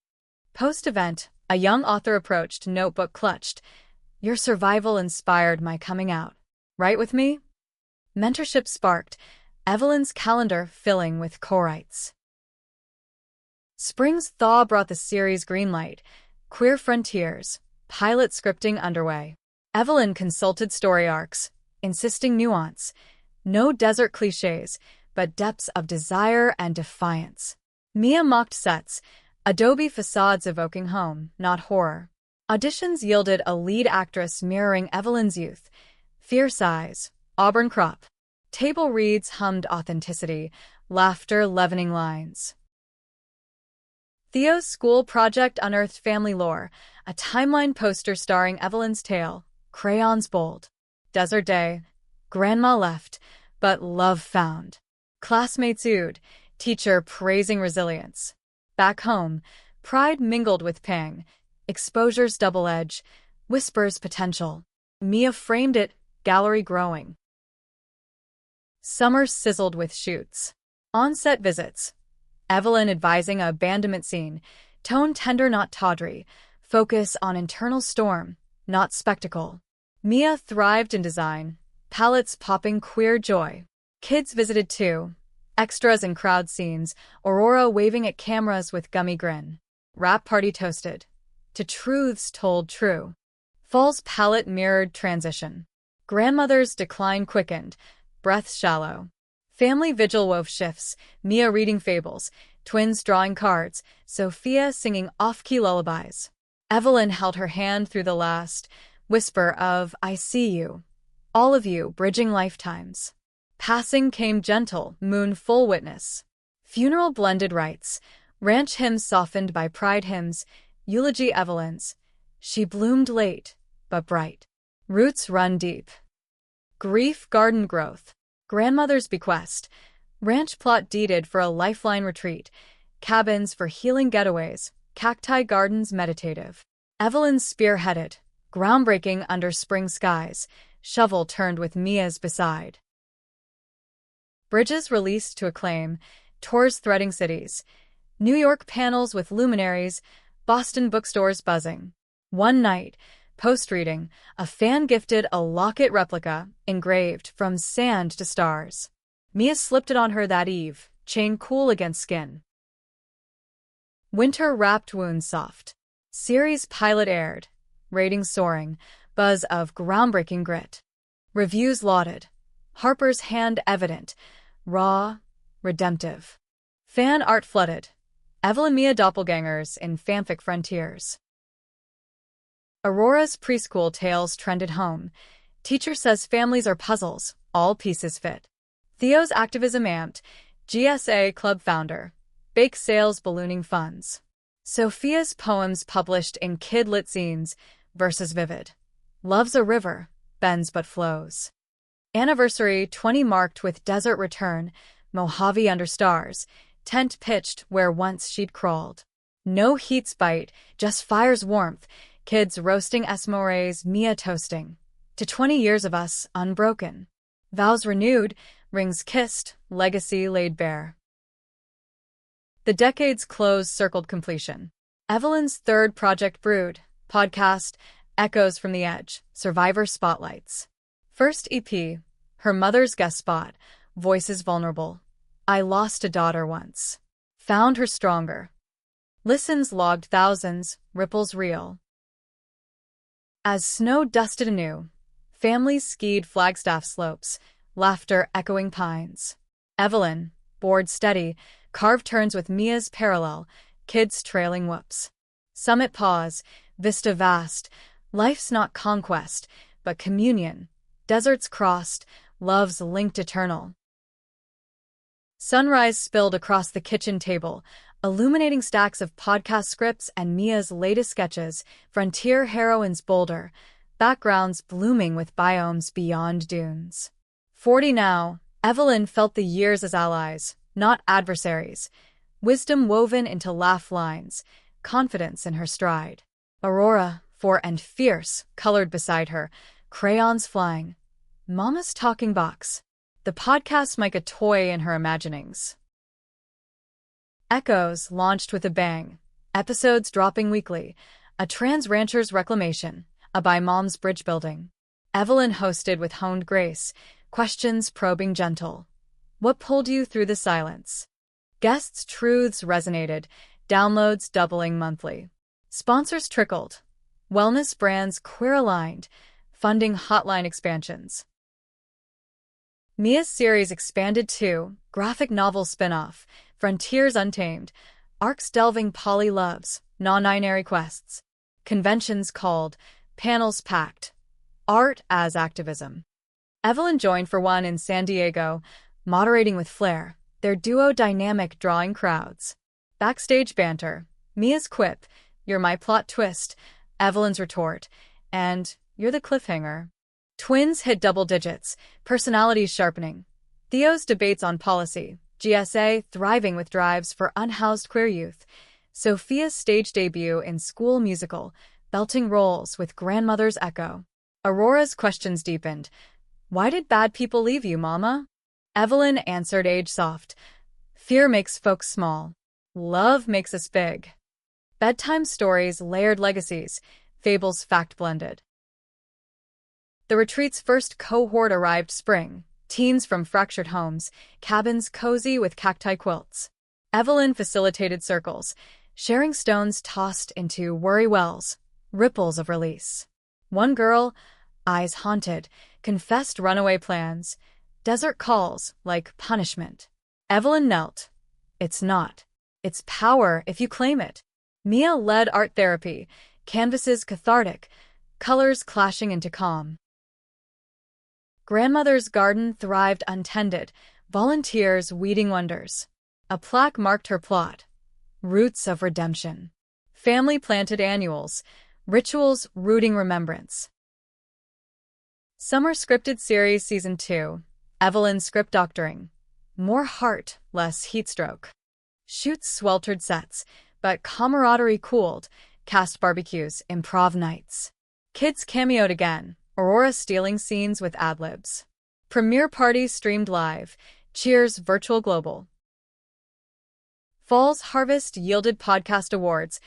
Post-event, a young author approached, notebook clutched. Your survival inspired my coming out. Right with me? Mentorship sparked, Evelyn's calendar filling with co-writes. Spring's thaw brought the series' green light, Queer Frontiers, pilot scripting underway. Evelyn consulted story arcs, insisting nuance, no desert cliches, but depths of desire and defiance. Mia mocked sets, adobe facades evoking home, not horror. Auditions yielded a lead actress mirroring Evelyn's youth, fierce eyes, auburn crop. Table reads hummed authenticity, laughter leavening lines. Theo's school project unearthed family lore, a timeline poster starring Evelyn's tale, crayons bold. Desert day, grandma left, but love found. Classmates oohed, teacher praising resilience. Back home, pride mingled with pang, exposure's double edge, whispers potential. Mia framed it, gallery growing. Summer sizzled with shoots. On-set visits. Evelyn advising a abandonment scene, tone tender not tawdry, focus on internal storm, not spectacle. Mia thrived in design, palettes popping queer joy. Kids visited too, extras in crowd scenes, Aurora waving at cameras with gummy grin. Rap party toasted, to truths told true. Fall's palette mirrored transition. Grandmother's decline quickened, breaths shallow. Family vigil wove shifts, Mia reading fables, twins drawing cards, Sophia singing off-key lullabies. Evelyn held her hand through the last whisper of, I see you. All of you, bridging lifetimes. Passing came gentle, moon full witness. Funeral blended rites, ranch hymns softened by pride hymns, eulogy Evelyn's. She bloomed late, but bright. Roots run deep. Grief garden growth. Grandmother's bequest. Ranch plot deeded for a lifeline retreat. Cabins for healing getaways. Cacti gardens meditative. Evelyn spearheaded. Groundbreaking under spring skies. Shovel turned with Mia's beside. Bridges released to acclaim. Tours threading cities. New York panels with luminaries. Boston bookstores buzzing. One night, post-reading, a fan gifted a locket replica, engraved from sand to stars. Mia slipped it on her that eve, chain cool against skin. Winter wrapped wounds soft. Series pilot aired. Ratings soaring, buzz of groundbreaking grit. Reviews lauded. Harper's hand evident. Raw, redemptive. Fan art flooded. Evelyn Mia doppelgangers in fanfic frontiers. Aurora's preschool tales trended home. Teacher says families are puzzles, all pieces fit. Theo's activism amped. GSA club founder. Bake sales ballooning funds. Sophia's poems published in kid-lit zines. Verses vivid. Love's a river, bends but flows. Anniversary 20 marked with desert return. Mojave under stars. Tent pitched where once she'd crawled. No heat's bite, just fire's warmth. Kids roasting esmores, Mia toasting. To 20 years of us, unbroken. Vows renewed, rings kissed, legacy laid bare. The decade's close circled completion. Evelyn's third project brewed, podcast, Echoes from the Edge, Survivor Spotlights. First EP, her mother's guest spot, voices vulnerable. I lost a daughter once. Found her stronger. Listens logged thousands, ripples real. As snow dusted anew, families skied Flagstaff slopes, laughter echoing pines. Evelyn, board steady, carved turns with Mia's parallel, kids trailing whoops. Summit pause, vista vast, life's not conquest, but communion. Deserts crossed, love's linked eternal. Sunrise spilled across the kitchen table, illuminating stacks of podcast scripts and Mia's latest sketches, frontier heroines bolder, backgrounds blooming with biomes beyond dunes. 40 now, Evelyn felt the years as allies, not adversaries. Wisdom woven into laugh lines, confidence in her stride. Aurora, for and fierce, colored beside her, crayons flying. Mama's talking box. The podcast like a toy in her imaginings. Echoes launched with a bang. Episodes dropping weekly. A trans rancher's reclamation. A by mom's bridge building. Evelyn hosted with honed grace. questions probing gentle. What pulled you through the silence? Guests' truths resonated, downloads doubling monthly. Sponsors trickled. Wellness brands queer-aligned, funding hotline expansions. Mia's series expanded too, graphic novel spin-off, Frontiers Untamed, arcs delving poly loves, non-binary quests, conventions called, panels packed, art as activism. Evelyn joined for one in San Diego, moderating with flair, their duo dynamic drawing crowds. Backstage banter, Mia's quip, "You're my plot twist," Evelyn's retort, and "You're the cliffhanger." Twins hit double digits, personalities sharpening. Theo's debates on policy, GSA thriving with drives for unhoused queer youth. Sophia's stage debut in School Musical, belting roles with Grandmother's Echo. Aurora's questions deepened. "Why did bad people leave you, Mama?" Evelyn answered age soft. "Fear makes folks small. Love makes us big." Bedtime stories layered legacies, fables fact-blended. The retreat's first cohort arrived spring, teens from fractured homes, cabins cozy with cacti quilts. Evelyn facilitated circles, sharing stones tossed into worry wells, ripples of release. One girl, eyes haunted, confessed runaway plans, desert calls like punishment. Evelyn knelt. "It's not. It's power if you claim it." Mia led art therapy, canvases cathartic, colors clashing into calm. Grandmother's garden thrived untended, volunteers weeding wonders. A plaque marked her plot. Roots of redemption. Family planted annuals, rituals rooting remembrance. Summer Scripted Series Season 2, Evelyn script doctoring. More heart, less heatstroke. Shoots sweltered sets, but camaraderie cooled, cast barbecues, improv nights. Kids cameoed again, Aurora stealing scenes with ad-libs. Premiere parties streamed live, cheers virtual global. Fall's Harvest yielded podcast awards,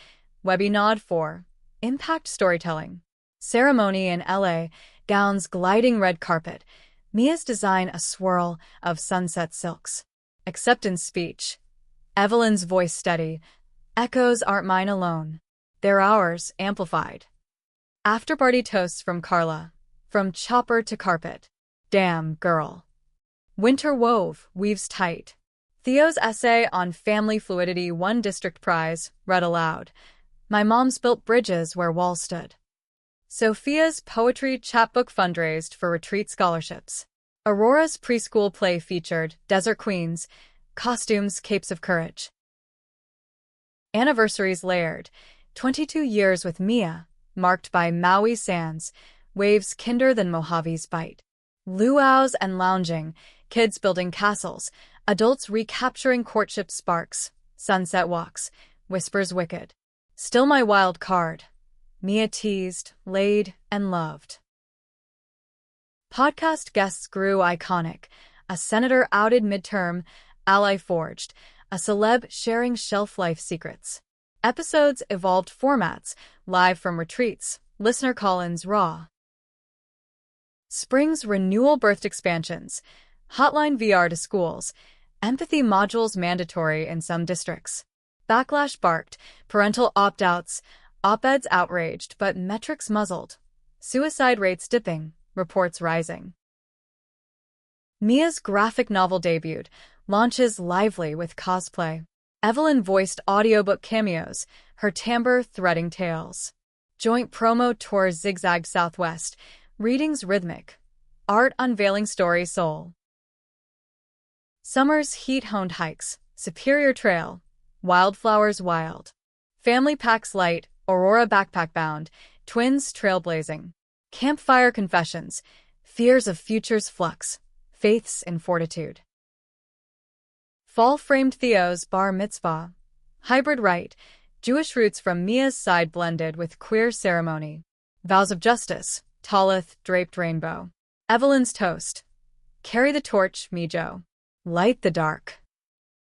Webby nod for impact storytelling. Ceremony in LA, gowns gliding red carpet, Mia's design a swirl of sunset silks. Acceptance speech. Evelyn's voice steady, echoes aren't mine alone. They're ours, amplified. After-party toasts from Carla. From chopper to carpet. Damn, girl. Winter wove, weaves tight. Theo's essay on family fluidity won district prize, read aloud. My mom's built bridges where walls stood. Sophia's poetry chapbook fundraised for retreat scholarships. Aurora's preschool play featured Desert Queens, costumes, capes of courage. Anniversaries layered, 22 years with Mia, marked by Maui sands, waves kinder than Mojave's bite. Luau's and lounging, kids building castles, adults recapturing courtship sparks, sunset walks, whispers wicked. Still my wild card. Mia teased, laid, and loved. Podcast guests grew iconic. A senator outed midterm, ally forged, a celeb sharing shelf-life secrets. Episodes evolved formats, live from retreats, listener call-ins raw. Spring's renewal birthed expansions, hotline VR to schools, empathy modules mandatory in some districts. Backlash barked, parental opt-outs, op-eds outraged but metrics muzzled. Suicide rates dipping, reports rising. Mia's graphic novel debuted, launches lively with cosplay. Evelyn voiced audiobook cameos, her timbre threading tales. Joint promo tour zigzagged southwest, readings rhythmic. Art unveiling story soul. Summer's heat-honed hikes, Superior Trail, Wildflowers Wild. Family packs light, Aurora backpack bound, twins trailblazing. Campfire confessions, fears of future's flux, faiths in fortitude. Fall framed Theo's bar mitzvah. Hybrid rite, Jewish roots from Mia's side blended with queer ceremony. Vows of justice, Talleth draped rainbow. Evelyn's toast. Carry the torch, Mijo. Light the dark.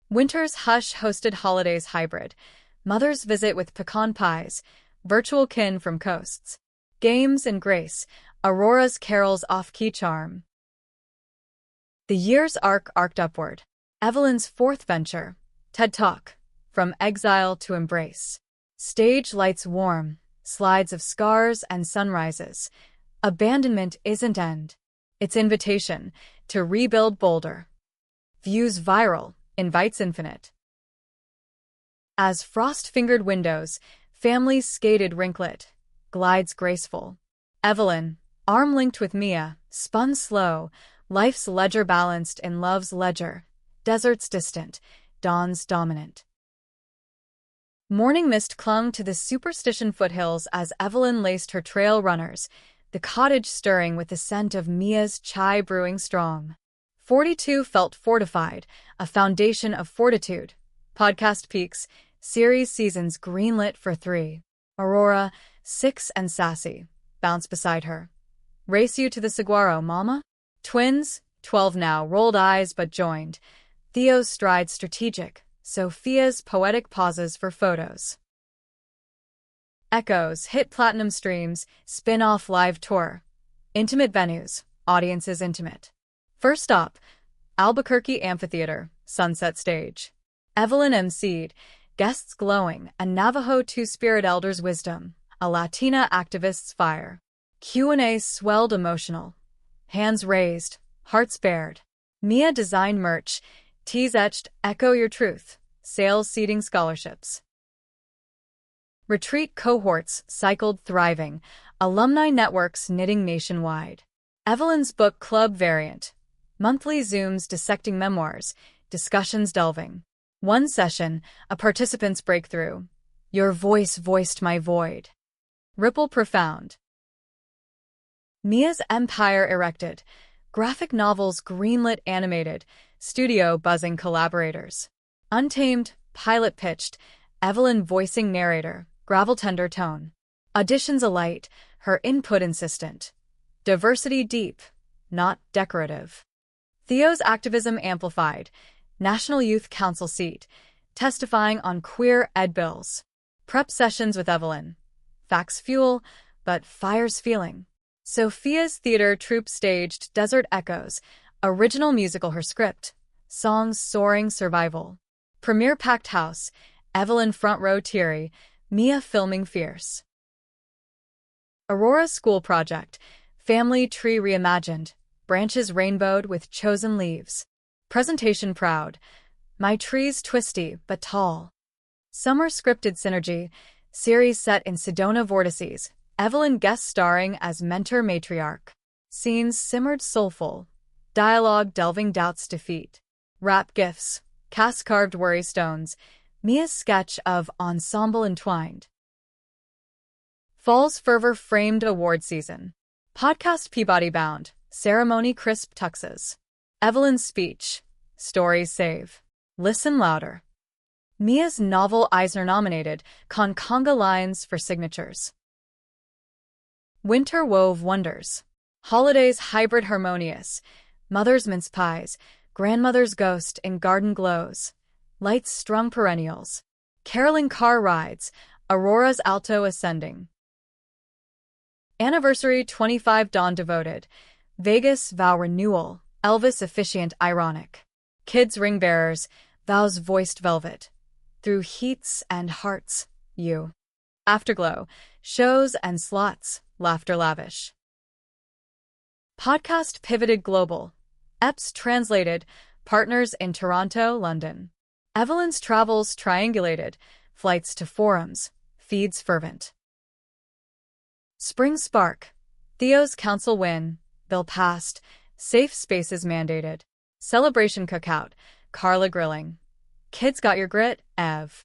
Winter's hush hosted holidays hybrid. Mother's visit with pecan pies, virtual kin from coasts. Games and grace, Aurora's carols off-key charm. The years arced upward. Evelyn's fourth venture, TED Talk, From Exile to Embrace. Stage lights warm, slides of scars and sunrises. Abandonment isn't end. It's invitation to rebuild bolder. Views viral, invites infinite. As frost-fingered windows, families skated wrinklet, glides graceful. Evelyn, arm linked with Mia, spun slow, life's ledger balanced in love's ledger. Deserts distant, dawns dominant. Morning mist clung to the superstition foothills as Evelyn laced her trail runners, the cottage stirring with the scent of Mia's chai brewing strong. 42 felt fortified, a foundation of fortitude. Podcast peaks, series seasons greenlit for 3. Aurora, 6 and sassy, bounce beside her. Race you to the saguaro, mama? Twins, 12 now, rolled eyes but joined. Theo's stride strategic, Sophia's poetic pauses for photos. Echoes hit platinum streams, spin-off live tour. Intimate venues, audiences intimate. First stop, Albuquerque Amphitheater, Sunset Stage. Evelyn emceed, guests glowing, a Navajo Two-Spirit elder's wisdom, a Latina activist's fire. Q&A swelled emotional. Hands raised, hearts bared. Mia designed merch, tees etched, echo your truth, sales seeding scholarships. Retreat cohorts cycled thriving, alumni networks knitting nationwide. Evelyn's book club variant, monthly Zooms dissecting memoirs, discussions delving. One session, a participant's breakthrough. Your voice voiced my void. Ripple profound. Mia's empire erected, graphic novels greenlit animated, studio buzzing collaborators. Untamed, pilot pitched, Evelyn voicing narrator, gravel tender tone. Auditions alight, her input insistent. Diversity deep, not decorative. Theo's activism amplified, National Youth Council seat, testifying on queer ed bills. Prep sessions with Evelyn. Facts fuel, but fire's feeling. Sophia's theater troupe staged Desert Echoes, original musical her script, songs soaring survival. Premiere packed house, Evelyn front row teary, Mia filming fierce. Aurora school project, family tree reimagined, branches rainbowed with chosen leaves. Presentation proud, my tree's twisty but tall. Summer scripted synergy, series set in Sedona vortices, Evelyn guest starring as mentor matriarch. Scenes simmered soulful, dialogue delving doubt's defeat. Rap gifts, cast carved worry stones, Mia's sketch of ensemble entwined. Fall's fervor framed award season. Podcast Peabody bound, ceremony crisp tuxes. Evelyn's speech, stories save. Listen louder. Mia's novel Eisner nominated, conga lines for signatures. Winter wove wonders. Holidays hybrid harmonious. Mother's mince pies, grandmother's ghost in garden glows. Lights strung perennials. Caroling car rides, Aurora's alto ascending. Anniversary 25 dawn devoted. Vegas vow renewal, Elvis officiant ironic. Kids ring bearers, vows voiced velvet. Through heats and hearts, you. Afterglow, shows and slots, laughter lavish. Podcast pivoted global. EPs translated, partners in Toronto, London. Evelyn's travels triangulated, flights to forums, feeds fervent. Spring spark. Theo's council win, bill passed, safe spaces mandated. Celebration cookout, Carla grilling. Kids got your grit, Ev.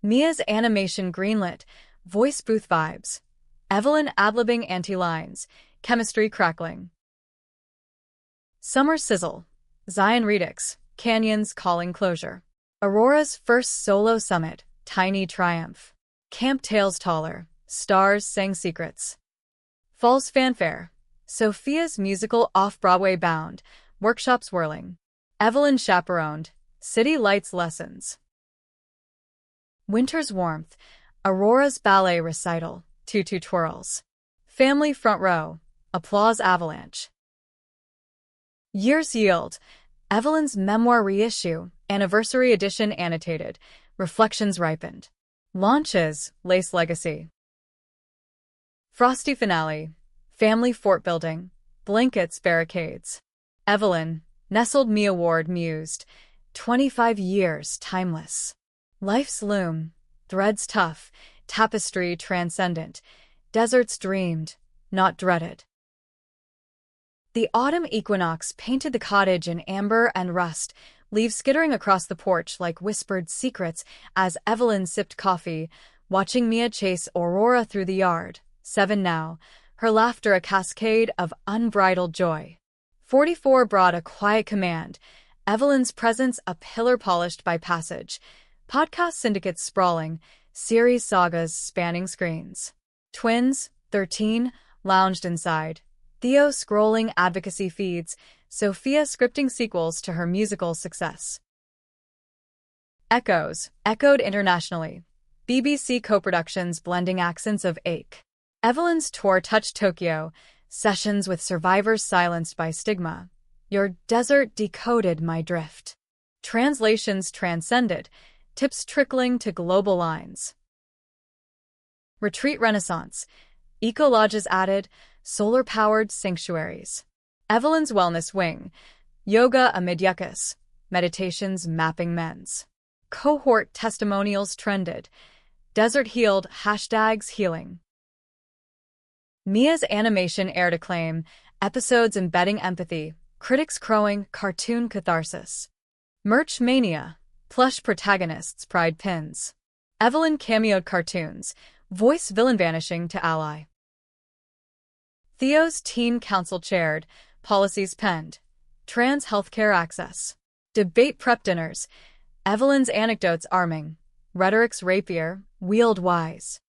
Mia's animation greenlit, voice booth vibes. Evelyn ad-libbing anti-lines, chemistry crackling. Summer sizzle. Zion Redux, canyons calling closure. Aurora's first solo summit, tiny triumph. Camp tales taller, stars sang secrets. Fall's fanfare. Sophia's musical off-Broadway bound, workshops whirling. Evelyn chaperoned, city lights lessons. Winter's warmth. Aurora's ballet recital, tutu twirls. Family front row, applause avalanche. Years yield. Evelyn's memoir reissue, anniversary edition annotated, reflections ripened. Launches, Lace Legacy. Frosty finale, family fort building, blankets barricades. Evelyn, nestled me award mused, 25 years timeless. Life's loom, threads tough, tapestry transcendent, deserts dreamed, not dreaded. The autumn equinox painted the cottage in amber and rust, leaves skittering across the porch like whispered secrets as Evelyn sipped coffee, watching Mia chase Aurora through the yard. 7 now, her laughter a cascade of unbridled joy. 44 brought a quiet command, Evelyn's presence a pillar polished by passage. Podcast syndicates sprawling, series sagas spanning screens. Twins, 13, lounged inside. Theo scrolling advocacy feeds, Sophia scripting sequels to her musical success. Echoes, echoed internationally. BBC co-productions blending accents of ache. Evelyn's tour touched Tokyo, sessions with survivors silenced by stigma. Your desert decoded my drift. Translations transcended, tips trickling to global lines. Retreat Renaissance, eco-lodges added, solar-powered sanctuaries. Evelyn's wellness wing, yoga amid yuccas, meditations mapping men's. Cohort testimonials trended, desert healed #healing. Mia's animation aired acclaim, episodes embedding empathy, critics crowing cartoon catharsis. Merch mania, plush protagonists pride pins. Evelyn cameoed cartoons, voice villain vanishing to ally. Theo's teen council chaired, policies penned. Trans healthcare access. Debate prep dinners. Evelyn's anecdotes arming. Rhetoric's rapier, wield wise.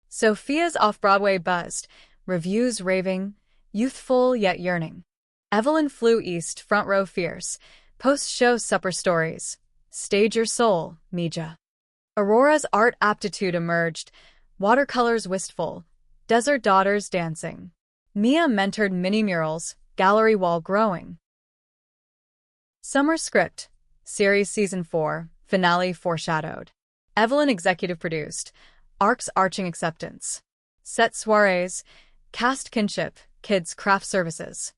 Sophia's off-Broadway buzzed. Reviews raving. Youthful yet yearning. Evelyn flew east, front row fierce. Post-show supper stories. Stage your soul, Mija. Aurora's art aptitude emerged. Watercolors wistful. Desert daughters dancing. Mia mentored mini-murals, gallery wall growing. Summer script, series season 4, finale foreshadowed. Evelyn executive produced, arcs arching acceptance. Set soirees, cast kinship, kids craft services.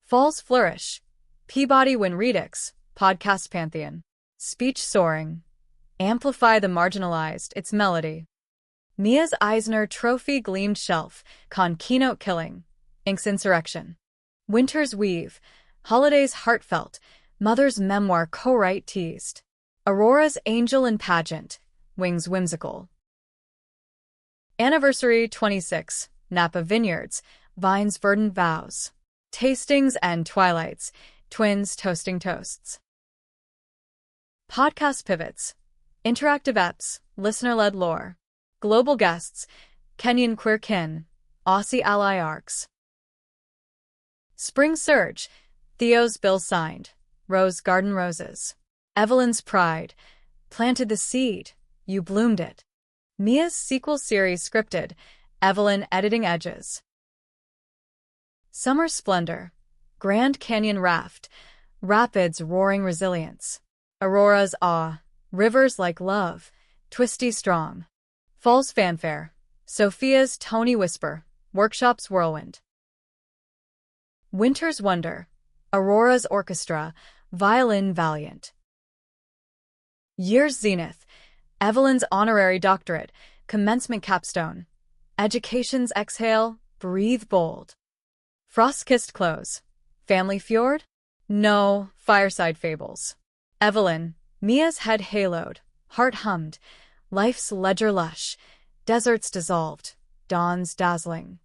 Falls flourish, Peabody win Redux, podcast pantheon. Speech soaring, amplify the marginalized, its melody. Mia's Eisner Trophy gleamed shelf, con keynote killing, Ink's insurrection. Winter's weave, holidays heartfelt, mother's memoir co-write teased. Aurora's angel in pageant, wings whimsical. Anniversary 26, Napa Vineyards, vines verdant vows. Tastings and twilights, twins toasting toasts. Podcast pivots, interactive eps, listener-led lore. Global guests, Kenyan queer kin, Aussie ally arcs. Spring surge, Theo's bill signed, Rose Garden roses. Evelyn's pride, planted the seed, you bloomed it. Mia's sequel series scripted, Evelyn editing edges. Summer splendor, Grand Canyon raft, rapids roaring resilience. Aurora's awe, rivers like love, twisty strong. Fall's fanfare, Sophia's Tony whisper, workshops whirlwind. Winter's wonder, Aurora's orchestra, violin valiant. Year's zenith, Evelyn's honorary doctorate, commencement capstone. Education's exhale, breathe bold. Frost-kissed close, family fjord? No, fireside fables. Evelyn, Mia's head haloed, heart hummed. Life's ledger lush, deserts dissolved, dawns dazzling.